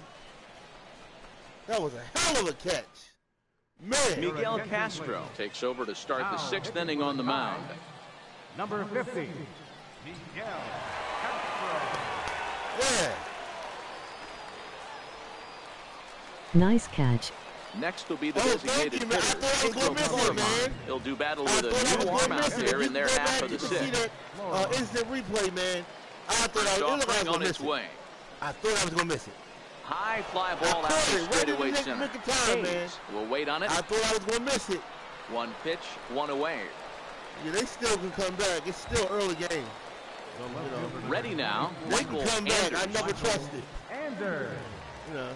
Speaker 1: That was a hell of a catch. Man.
Speaker 2: Miguel Castro takes over to start the 6th inning on the mound.
Speaker 4: Number 50, Miguel Castro.
Speaker 1: Yeah.
Speaker 6: Nice catch.
Speaker 2: Next will be the designated hitter, Pedro Corman. He'll do battle with a new arm out there in their half of the 6th.
Speaker 1: Instant replay, man. I thought
Speaker 2: First
Speaker 1: I was
Speaker 2: offering
Speaker 1: going
Speaker 2: on
Speaker 1: to
Speaker 2: its
Speaker 1: miss it.
Speaker 2: way.
Speaker 1: I thought I was going to miss it.
Speaker 2: High fly ball out to straightaway center.
Speaker 1: Hayes
Speaker 2: will wait on it.
Speaker 1: I thought I was going to miss it.
Speaker 2: 1 pitch, 1 away.
Speaker 1: Yeah, they still can come back. It's still early game.
Speaker 2: Ready now.
Speaker 1: They can
Speaker 2: Michael
Speaker 1: come back.
Speaker 2: Anders.
Speaker 1: I never trusted.
Speaker 4: Anders.
Speaker 1: You know.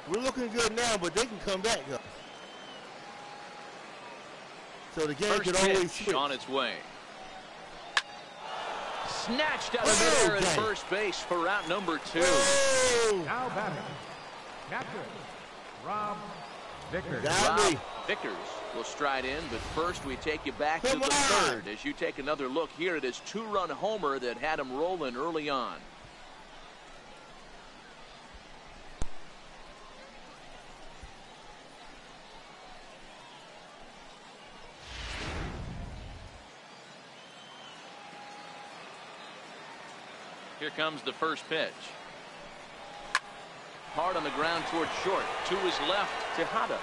Speaker 1: We're looking good now, but they can come back, though. So the game
Speaker 2: First
Speaker 1: can always
Speaker 2: pitch
Speaker 1: switch.
Speaker 2: on its way. Snatched out of midair at first base for route number 2.
Speaker 4: Now batting, catcher, Rob Vickers.
Speaker 2: Rob Vickers will stride in, but first we take you back to the 3rd as you take another look here at his 2-run homer that had him rolling early on. Here comes the first pitch. Hard on the ground towards short. To his left, Tejada.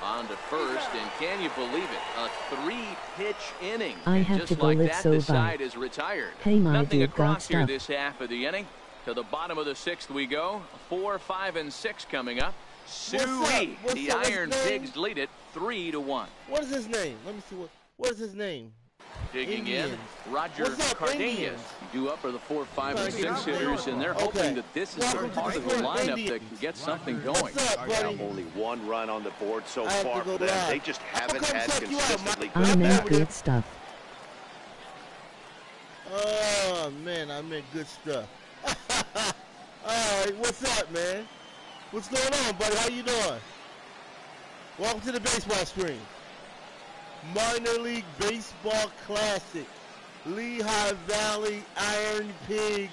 Speaker 2: On to first, and can you believe it? A 3-pitch inning.
Speaker 6: I have
Speaker 2: just
Speaker 6: to go
Speaker 2: like
Speaker 6: live
Speaker 2: that,
Speaker 6: so
Speaker 2: the
Speaker 6: bad.
Speaker 2: side is retired.
Speaker 6: Hey, my
Speaker 2: Nothing
Speaker 6: dude,
Speaker 2: across
Speaker 6: got
Speaker 2: here
Speaker 6: stuff.
Speaker 2: this half of the inning. To the bottom of the 6th we go. 4, 5, and 6 coming up. Suey, the Iron Pigs lead it 3-1.
Speaker 1: What is his name? Let me see what is his name?
Speaker 2: Digging
Speaker 1: Indians.
Speaker 2: in, Roger
Speaker 1: What's up,
Speaker 2: Cardenas.
Speaker 1: Indians?
Speaker 2: Due up for the 4, 5, and 6 hitters, and they're hoping that this is
Speaker 1: Welcome
Speaker 2: the
Speaker 1: to
Speaker 2: part
Speaker 1: the
Speaker 2: of the lineup
Speaker 1: Indians.
Speaker 2: that can get something going.
Speaker 1: What's up, buddy?
Speaker 3: Only 1 run on the board so
Speaker 1: I have to
Speaker 3: far
Speaker 1: go
Speaker 3: for them.
Speaker 1: live.
Speaker 3: They just haven't
Speaker 1: come
Speaker 3: had
Speaker 1: check you out,
Speaker 3: consistently
Speaker 1: Mike.
Speaker 3: good
Speaker 6: I make
Speaker 3: bats.
Speaker 6: good stuff.
Speaker 1: Oh, man, I meant good stuff. All right, what's up, man? What's going on, buddy? How you doing? Welcome to the baseball screen. Minor League Baseball Classic. Lehigh Valley Iron Pigs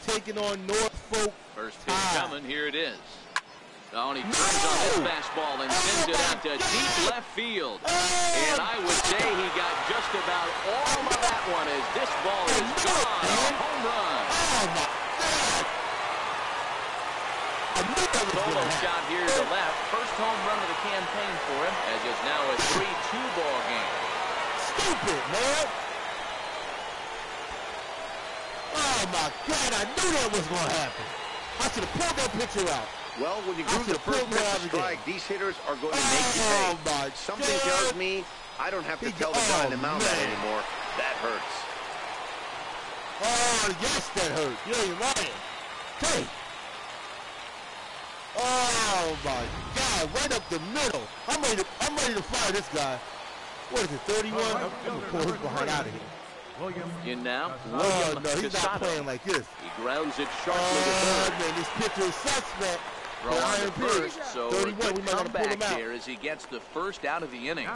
Speaker 1: taking on Norfolk.
Speaker 2: First pitch coming, here it is. Oh, and he turns on his fastball and sends it out to deep left field. And I would say he got just about all of that one as this ball is gone. A home run.
Speaker 1: Oh, my God. I knew that was
Speaker 2: Solo
Speaker 1: going to
Speaker 2: shot
Speaker 1: happen.
Speaker 2: here to left. First home run of the campaign for him, as it's now a 3-2 ball game.
Speaker 1: Stupid, man. Oh, my God. I knew that was going to happen. I should have pulled that picture out.
Speaker 3: Well, when you group the first pitch to strike, these hitters are going to make you pay. Something tells me I don't have to tell the guy on the mound that anymore. That hurts.
Speaker 1: Oh, yes, that hurt. You ain't lying. Hey. Oh, my God. Right up the middle. I'm ready to fire this guy. What is it, 31? I'm going to pull his behind out of here.
Speaker 2: In now,
Speaker 1: William no, he's
Speaker 2: Casado.
Speaker 1: not playing like this.
Speaker 2: He grounds it sharply to third.
Speaker 1: Man, this pitcher is suspect.
Speaker 2: Throw on to first, so
Speaker 1: 31,
Speaker 2: good comeback there as he gets the first out of the inning.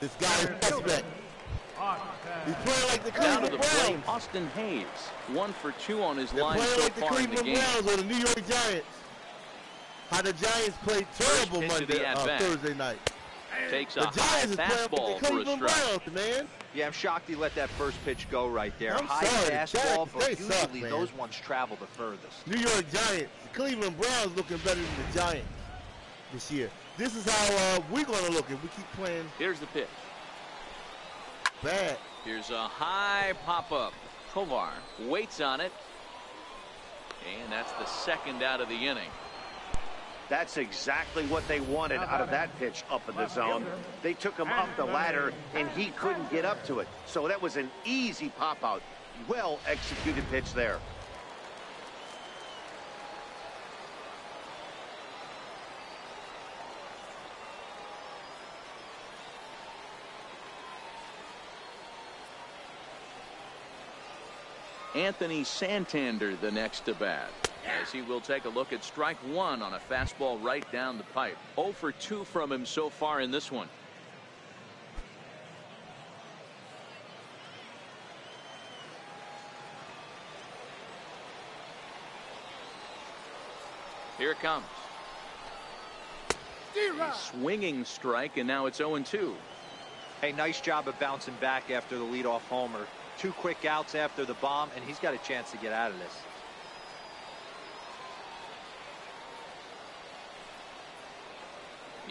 Speaker 1: This guy is suspect. He's playing like the
Speaker 2: Down to
Speaker 1: Cleveland
Speaker 2: the
Speaker 1: Browns.
Speaker 2: plate, Austin Hayes. 1 for 2 on his
Speaker 1: They're
Speaker 2: line
Speaker 1: playing
Speaker 2: so
Speaker 1: like the
Speaker 2: far in the
Speaker 1: Cleveland
Speaker 2: game.
Speaker 1: Browns or the New York Giants. How the Giants played terrible Thursday night.
Speaker 2: Takes a
Speaker 1: The
Speaker 2: high
Speaker 1: Giants is playing
Speaker 2: fastball
Speaker 1: like the
Speaker 2: for a
Speaker 1: Cleveland
Speaker 2: strike.
Speaker 1: Browns, man.
Speaker 5: Yeah, I'm shocked he let that first pitch go right there.
Speaker 1: I'm
Speaker 5: High
Speaker 1: sorry,
Speaker 5: fastball, but
Speaker 1: they
Speaker 5: usually
Speaker 1: suck, man.
Speaker 5: those ones travel the furthest.
Speaker 1: New York Giants, the Cleveland Browns looking better than the Giants this year. This is how we're going to look if we keep playing
Speaker 2: Here's the pitch.
Speaker 1: bad.
Speaker 2: Here's a high pop-up. Tovar waits on it. And that's the second out of the inning.
Speaker 3: That's exactly what they wanted out of that pitch up in the zone. They took him up the ladder, and he couldn't get up to it. So that was an easy pop-out. Well-executed pitch there.
Speaker 2: Anthony Santander the next to bat, as he will take a look at strike 1 on a fastball right down the pipe. 0 for 2 from him so far in this one. Here it comes. A swinging strike, and now it's 0-2.
Speaker 5: Hey, nice job of bouncing back after the leadoff homer. 2 quick outs after the bomb, and he's got a chance to get out of this.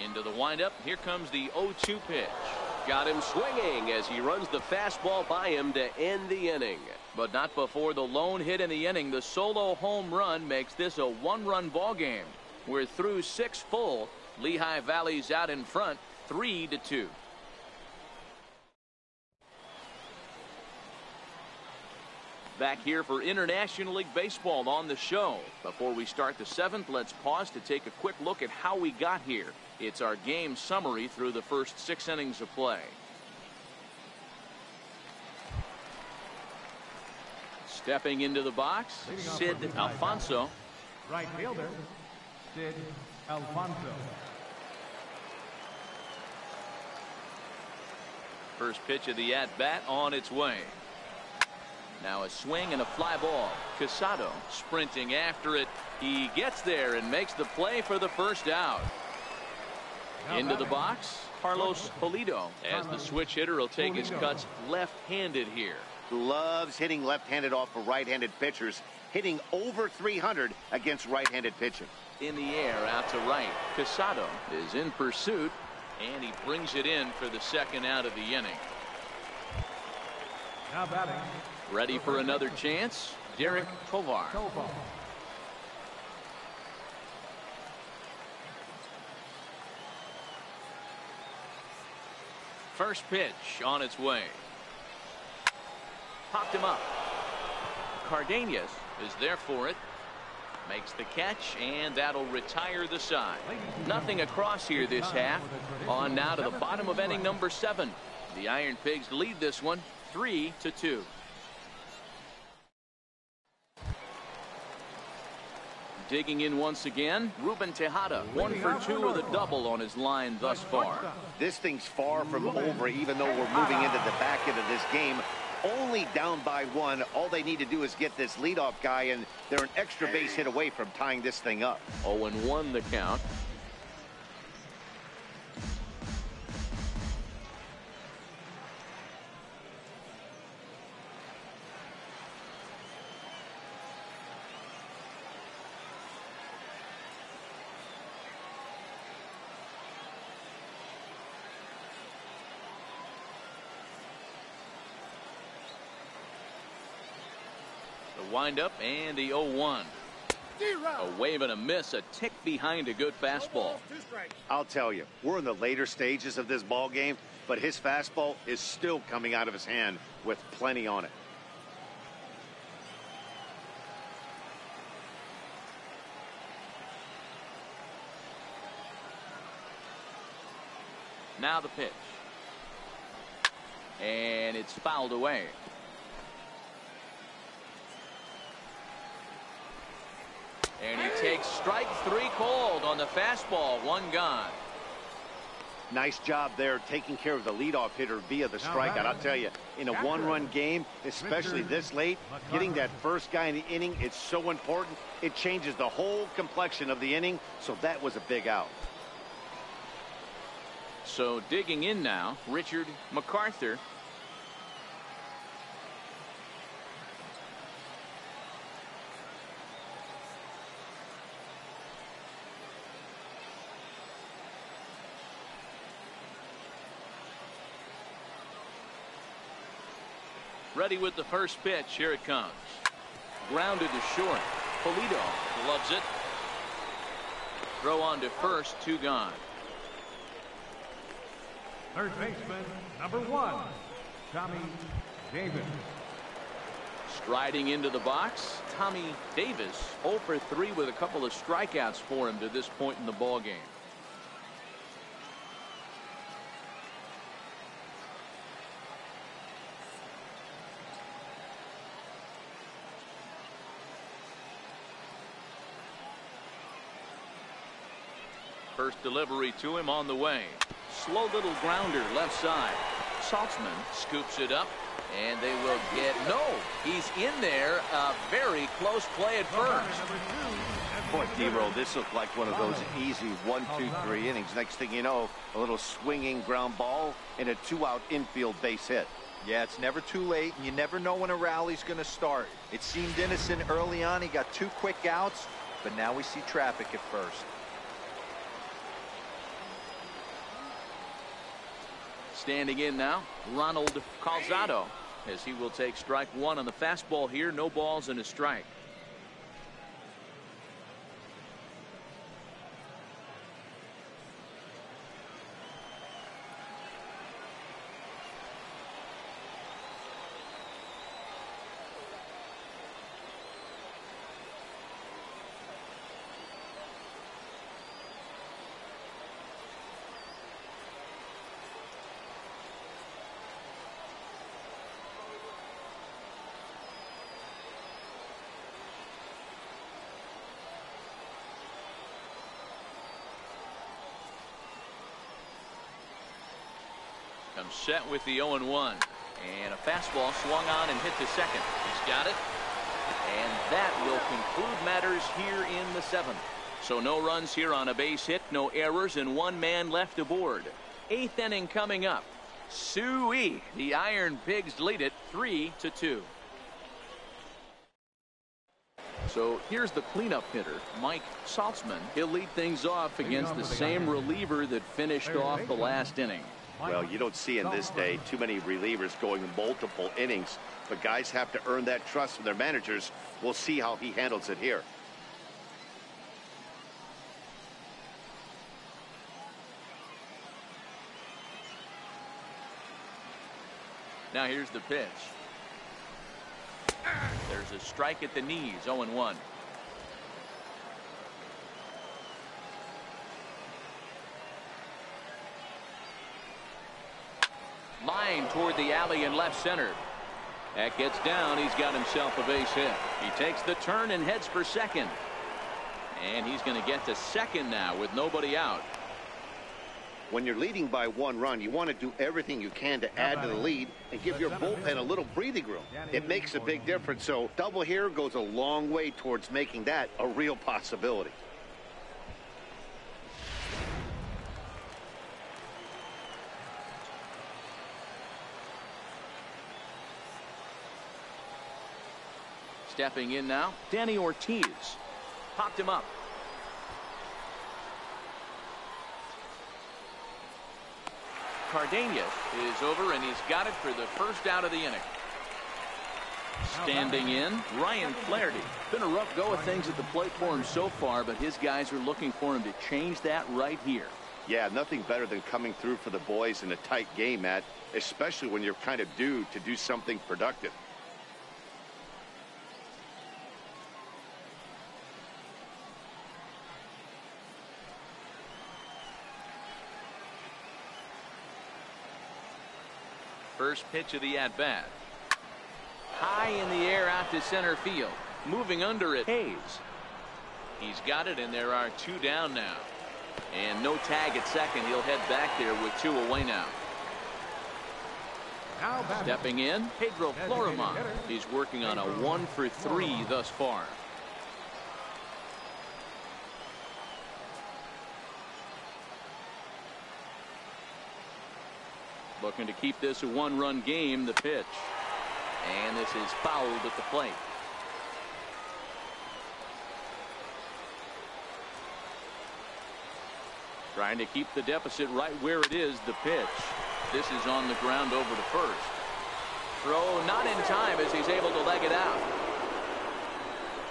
Speaker 2: Into the windup. Here comes the 0-2 pitch. Got him swinging as he runs the fastball by him to end the inning. But not before the lone hit in the inning. The solo home run makes this a 1-run ball game. We're through 6 full. Lehigh Valley's out in front, 3-2. Back here for International League Baseball on the show. Before we start the 7th, let's pause to take a quick look at how we got here. It's our game summary through the first 6 innings of play. Stepping into the box, Sid Alfonso.
Speaker 4: Right fielder, Sid Alfonso.
Speaker 2: First pitch of the at-bat on its way. Now a swing and a fly ball. Casado sprinting after it. He gets there and makes the play for the first out. Into the box, Carlos Pulido, as the switch hitter will take his cuts left-handed here.
Speaker 3: Loves hitting left-handed off of right-handed pitchers, hitting over 300 against right-handed pitching.
Speaker 2: In the air, out to right. Casado is in pursuit, and he brings it in for the second out of the inning.
Speaker 4: Now batting.
Speaker 2: Ready for another chance, Derek Tovar. First pitch on its way. Popped him up. Cardenas is there for it. Makes the catch, and that'll retire the side. Nothing across here this half. On now to the bottom of inning number 7. The Iron Pigs lead this one 3-2. Digging in once again, Ruben Tejada, 1 for 2 with a double on his line thus far.
Speaker 3: This thing's far from over, even though we're moving into the back end of this game. Only down by 1. All they need to do is get this leadoff guy, and they're an extra base hit away from tying this thing up.
Speaker 2: 0-1 the count. Wind up and the 0-1. A wave and a miss, a tick behind a good fastball.
Speaker 3: I'll tell you, we're in the later stages of this ball game, but his fastball is still coming out of his hand with plenty on it.
Speaker 2: Now the pitch. And it's fouled away. And he takes strike 3 called on the fastball. 1 gone.
Speaker 3: Nice job there taking care of the leadoff hitter via the strikeout. I'll tell you, in a one-run game, especially this late, getting that first guy in the inning, it's so important. It changes the whole complexion of the inning, so that was a big out.
Speaker 2: So digging in now, Richard MacArthur. Ready with the first pitch. Here it comes. Grounded to short. Polito loves it. Throw on to first. 2 gone.
Speaker 4: Third baseman, number 1, Tommy Davis.
Speaker 2: Striding into the box, Tommy Davis, 0 for 3 with a couple of strikeouts for him to this point in the ball game. First delivery to him on the way. Slow little grounder left side. Saltzman scoops it up, and they will get no. He's in there. A very close play at first.
Speaker 3: Boy, D-Roll, this looked like one of those easy 1, 2, 3 innings. Next thing you know, a little swinging ground ball and a 2-out infield base hit.
Speaker 5: Yeah, it's never too late, and you never know when a rally's going to start. It seemed innocent early on. He got 2 quick outs, but now we see traffic at first.
Speaker 2: Standing in now, Ronald Calzado, as he will take strike 1 on the fastball here. No balls and a strike. Comes set with the 0-1. And a fastball swung on and hit to second. He's got it. And that will conclude matters here in the 7th. So no runs here on a base hit, no errors, and 1 man left aboard. 8th inning coming up. Suey, the Iron Pigs lead it 3-2. So here's the cleanup hitter, Mike Saltzman. He'll lead things off against the same reliever that finished off the last inning.
Speaker 3: Well, you don't see in this day too many relievers going multiple innings, but guys have to earn that trust from their managers. We'll see how he handles it here.
Speaker 2: Now here's the pitch. There's a strike at the knees. 0-1. Line toward the alley in left center. That gets down. He's got himself a base hit. He takes the turn and heads for second. And he's going to get to second now with nobody out.
Speaker 3: When you're leading by 1 run, you want to do everything you can to add to the lead and give your bullpen a little breathing room. It makes a big difference. So double here goes a long way towards making that a real possibility.
Speaker 2: Stepping in now, Danny Ortiz. Popped him up. Cardenas is over, and he's got it for the first out of the inning. Standing in, Ryan Flaherty. Been a rough go of things at the plate for him so far, but his guys are looking for him to change that right here.
Speaker 3: Yeah, nothing better than coming through for the boys in a tight game, Matt, especially when you're kind of due to do something productive.
Speaker 2: First pitch of the at-bat. High in the air out to center field. Moving under it, Hayes. He's got it, and there are 2 down now. And no tag at second. He'll head back there with 2 away now. Stepping in, Pedro Florimon. He's working on a 1 for 3 thus far. Looking to keep this a 1-run game. The pitch. And this is fouled at the plate. Trying to keep the deficit right where it is. The pitch. This is on the ground over to first. Throw not in time as he's able to leg it out.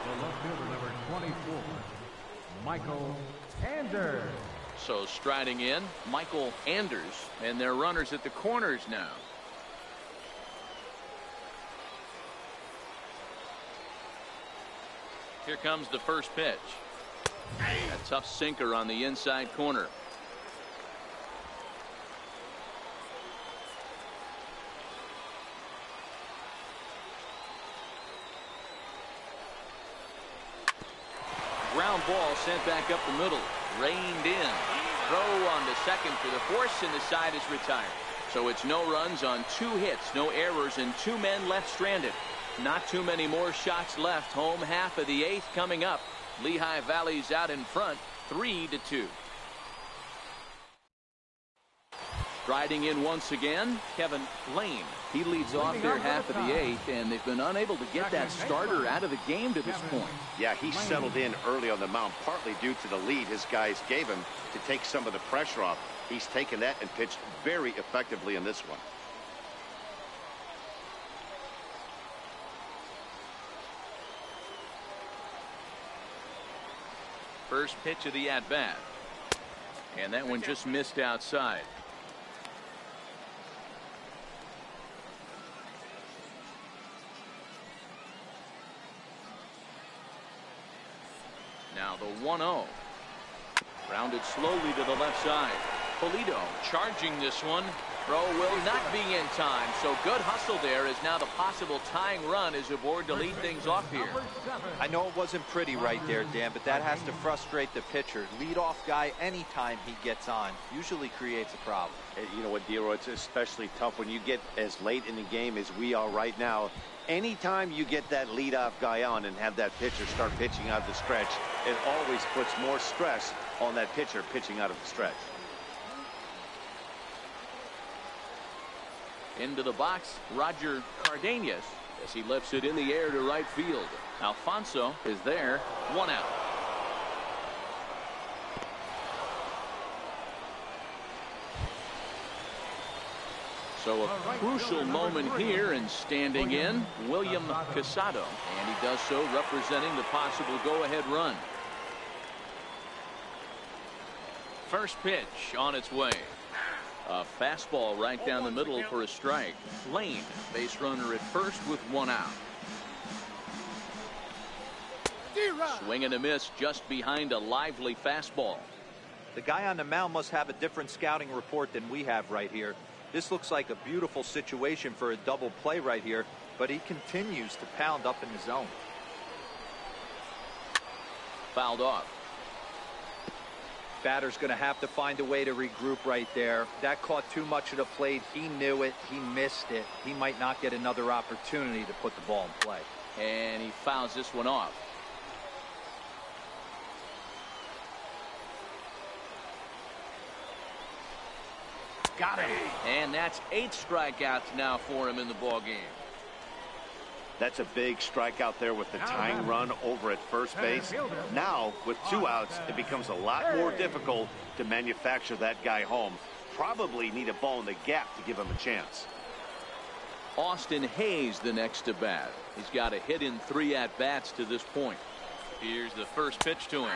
Speaker 4: The left fielder, number 24, Michael Anders.
Speaker 2: So striding in, Michael Anders, and their runners at the corners now. Here comes the first pitch. A tough sinker on the inside corner. Ground ball sent back up the middle. Reined in. Throw on to second for the force, and the side is retired. So it's no runs on 2 hits, no errors, and 2 men left stranded. Not too many more shots left. Home half of the 8th coming up. Lehigh Valley's out in front, 3-2. Striding in once again, Kevin Lane. He leads off their half of the 8th, and they've been unable to get that starter out of the game to this point.
Speaker 3: Yeah, he settled in early on the mound, partly due to the lead his guys gave him to take some of the pressure off. He's taken that and pitched very effectively in this one.
Speaker 2: First pitch of the at-bat. And that one just missed outside. Now the 1-0. Rounded slowly to the left side. Polito charging this one. Throw will not be in time. So good hustle there as now the possible tying run is aboard to lead things off here.
Speaker 5: I know it wasn't pretty right there, Dan, but that has to frustrate the pitcher. Leadoff guy, anytime he gets on, usually creates a problem.
Speaker 3: You know what, Dero, it's especially tough when you get as late in the game as we are right now. Anytime you get that leadoff guy on and have that pitcher start pitching out of the stretch, it always puts more stress on that pitcher pitching out of the stretch.
Speaker 2: Into the box, Roger Cardenas, as he lifts it in the air to right field. Alfonso is there, 1 out. So a crucial moment here, and standing in, William Casado, and he does so representing the possible go-ahead run. First pitch on its way. A fastball right down the middle for a strike. Lane, base runner at first with 1 out. Swing and a miss just behind a lively fastball.
Speaker 5: The guy on the mound must have a different scouting report than we have right here. This looks like a beautiful situation for a double play right here, but he continues to pound up in the zone.
Speaker 2: Fouled off.
Speaker 5: Batter's going to have to find a way to regroup right there. That caught too much of the plate. He knew it. He missed it. He might not get another opportunity to put the ball in play.
Speaker 2: And he fouls this one off.
Speaker 3: Got it.
Speaker 2: And that's 8 strikeouts now for him in the ball game.
Speaker 3: That's a big strikeout there with the tying run over at first base. Now, with 2 outs, it becomes a lot more difficult to manufacture that guy home. Probably need a ball in the gap to give him a chance.
Speaker 2: Austin Hayes the next to bat. He's got a hit in 3 at-bats to this point. Here's the first pitch to him.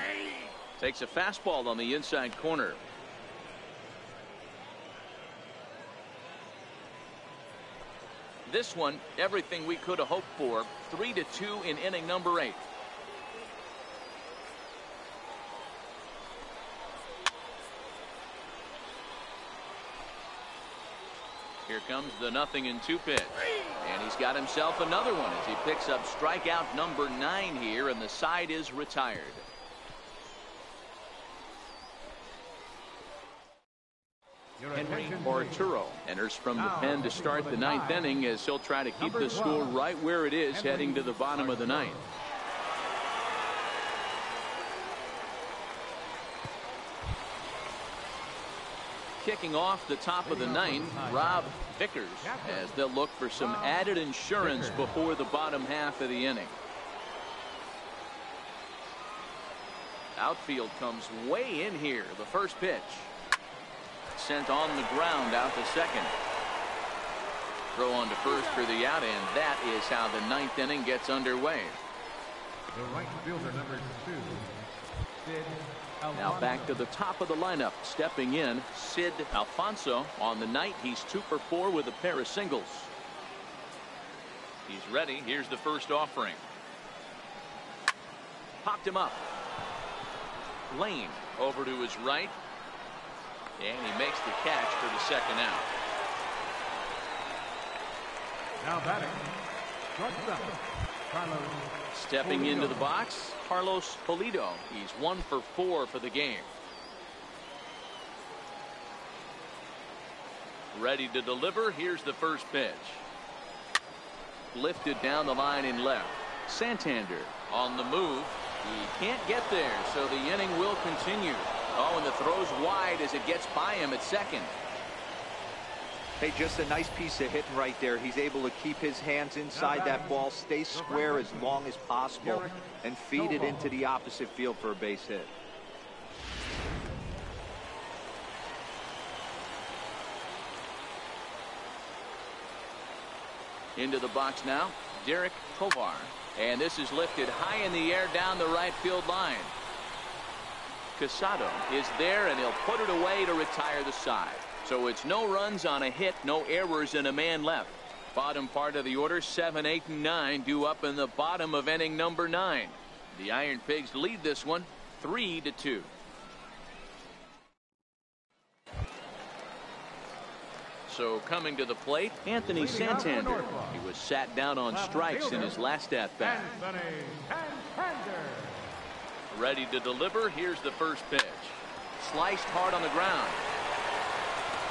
Speaker 2: Takes a fastball on the inside corner. This one, everything we could have hoped for. 3-2 in inning number 8. Here comes the 0-2 pitch. And he's got himself another one as he picks up strikeout number 9 here, and the side is retired. Henry Arturo enters from the pen to start the 9th inning as he'll try to keep the score right where it is heading to the bottom of the 9th. Kicking off the top of the 9th, Rob Vickers, as they'll look for some added insurance before the bottom half of the inning. Outfield comes way in here. The first pitch sent on the ground out to second. Throw on to first for the out, and that is how the 9th inning gets underway.
Speaker 4: The right fielder, number 2, Sid Alfonso.
Speaker 2: Now back to the top of the lineup. Stepping in, Sid Alfonso. On the night, he's 2 for 4 with a pair of singles. He's ready. Here's the first offering. Popped him up. Lane over to his right. And he makes the catch for the second out.
Speaker 4: Now batting, shortstop, Carlos.
Speaker 2: Stepping
Speaker 4: Pulido.
Speaker 2: into the box, Carlos Pulido. He's 1 for 4 for the game. Ready to deliver. Here's the first pitch. Lifted down the line in left. Santander on the move. He can't get there, so the inning will continue. Oh, and the throw's wide as it gets by him at second.
Speaker 5: Hey, just a nice piece of hitting right there. He's able to keep his hands inside that ball, stay square as long as possible, and feed it into the opposite field for a base hit.
Speaker 2: Into the box now, Derek Tovar. And this is lifted high in the air down the right field line. Casado is there, and he'll put it away to retire the side. So it's no runs on a hit, no errors, and a man left. Bottom part of the order, 7, 8, and 9 due up in the bottom of inning number 9. The Iron Pigs lead this one 3-2. So coming to the plate, Anthony Santander. He was sat down on strikes in his last at-bat. Ready to deliver. Here's the first pitch. Sliced hard on the ground.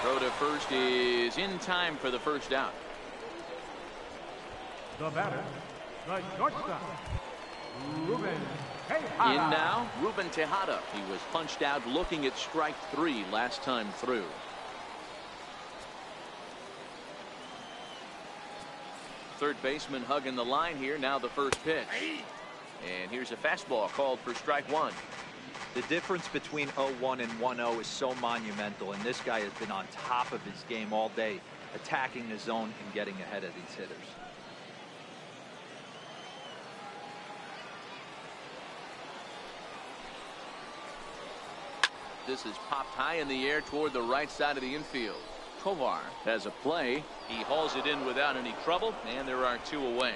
Speaker 2: Throw to first is in time for the first out.
Speaker 4: The batter, the shortstop, Ruben Tejada.
Speaker 2: In now, Ruben Tejada. He was punched out looking at strike 3 last time through. Third baseman hugging the line here. Now the first pitch. And here's a fastball called for strike 1.
Speaker 5: The difference between 0-1 and 1-0 is so monumental, and this guy has been on top of his game all day, attacking the zone and getting ahead of these hitters.
Speaker 2: This is popped high in the air toward the right side of the infield. Tovar has a play. He hauls it in without any trouble, and there are 2 away.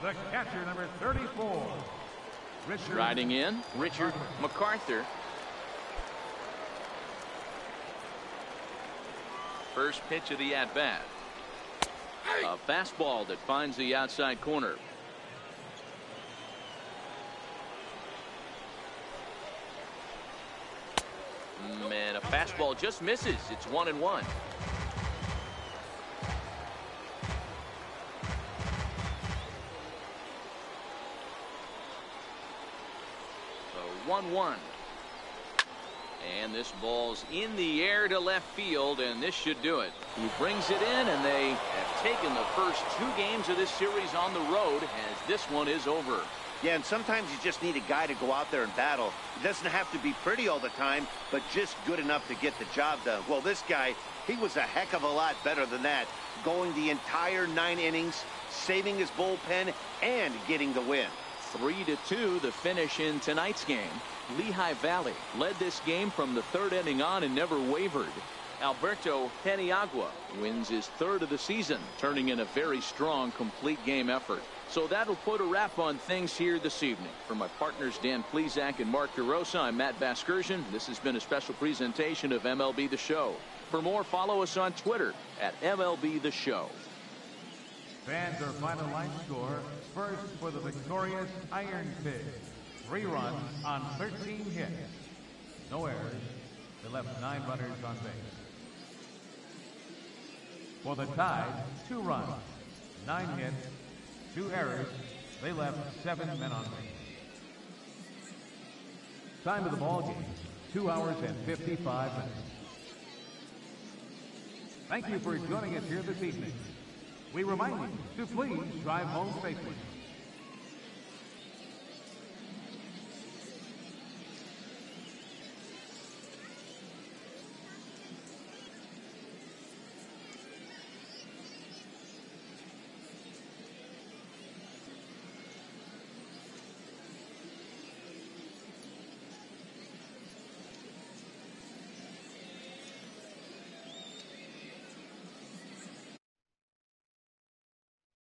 Speaker 4: The catcher, number 34, Richard.
Speaker 2: Riding in, Richard MacArthur. First pitch of the at-bat. A fastball that finds the outside corner. Man, a fastball just misses. It's 1-1. So 1-1. And this ball's in the air to left field, and this should do it. He brings it in, and they have taken the first 2 games of this series on the road as this one is over.
Speaker 3: Yeah, and sometimes you just need a guy to go out there and battle. It doesn't have to be pretty all the time, but just good enough to get the job done. Well, this guy, he was a heck of a lot better than that, going the entire 9 innings, saving his bullpen, and getting the win.
Speaker 2: 3-2 the finish in tonight's game. Lehigh Valley led this game from the 3rd inning on and never wavered. Alberto Peniagua wins his 3rd of the season, turning in a very strong complete game effort. So that'll put a wrap on things here this evening. For my partners Dan Plesac and Mark DeRosa, I'm Matt Vasgersian. This has been a special presentation of MLB The Show. For more, follow us on Twitter at MLB The Show.
Speaker 4: Fans, our final line score. First for the victorious Iron Pigs. 3 runs on 13 hits. No errors. They left 9 runners on base. For the Tide, 2 runs, 9 hits, 2 errors. They left 7 men on base. Time of the ball game, 2 hours and 55 minutes. Thank you for joining us here this evening. We remind you to please drive home safely.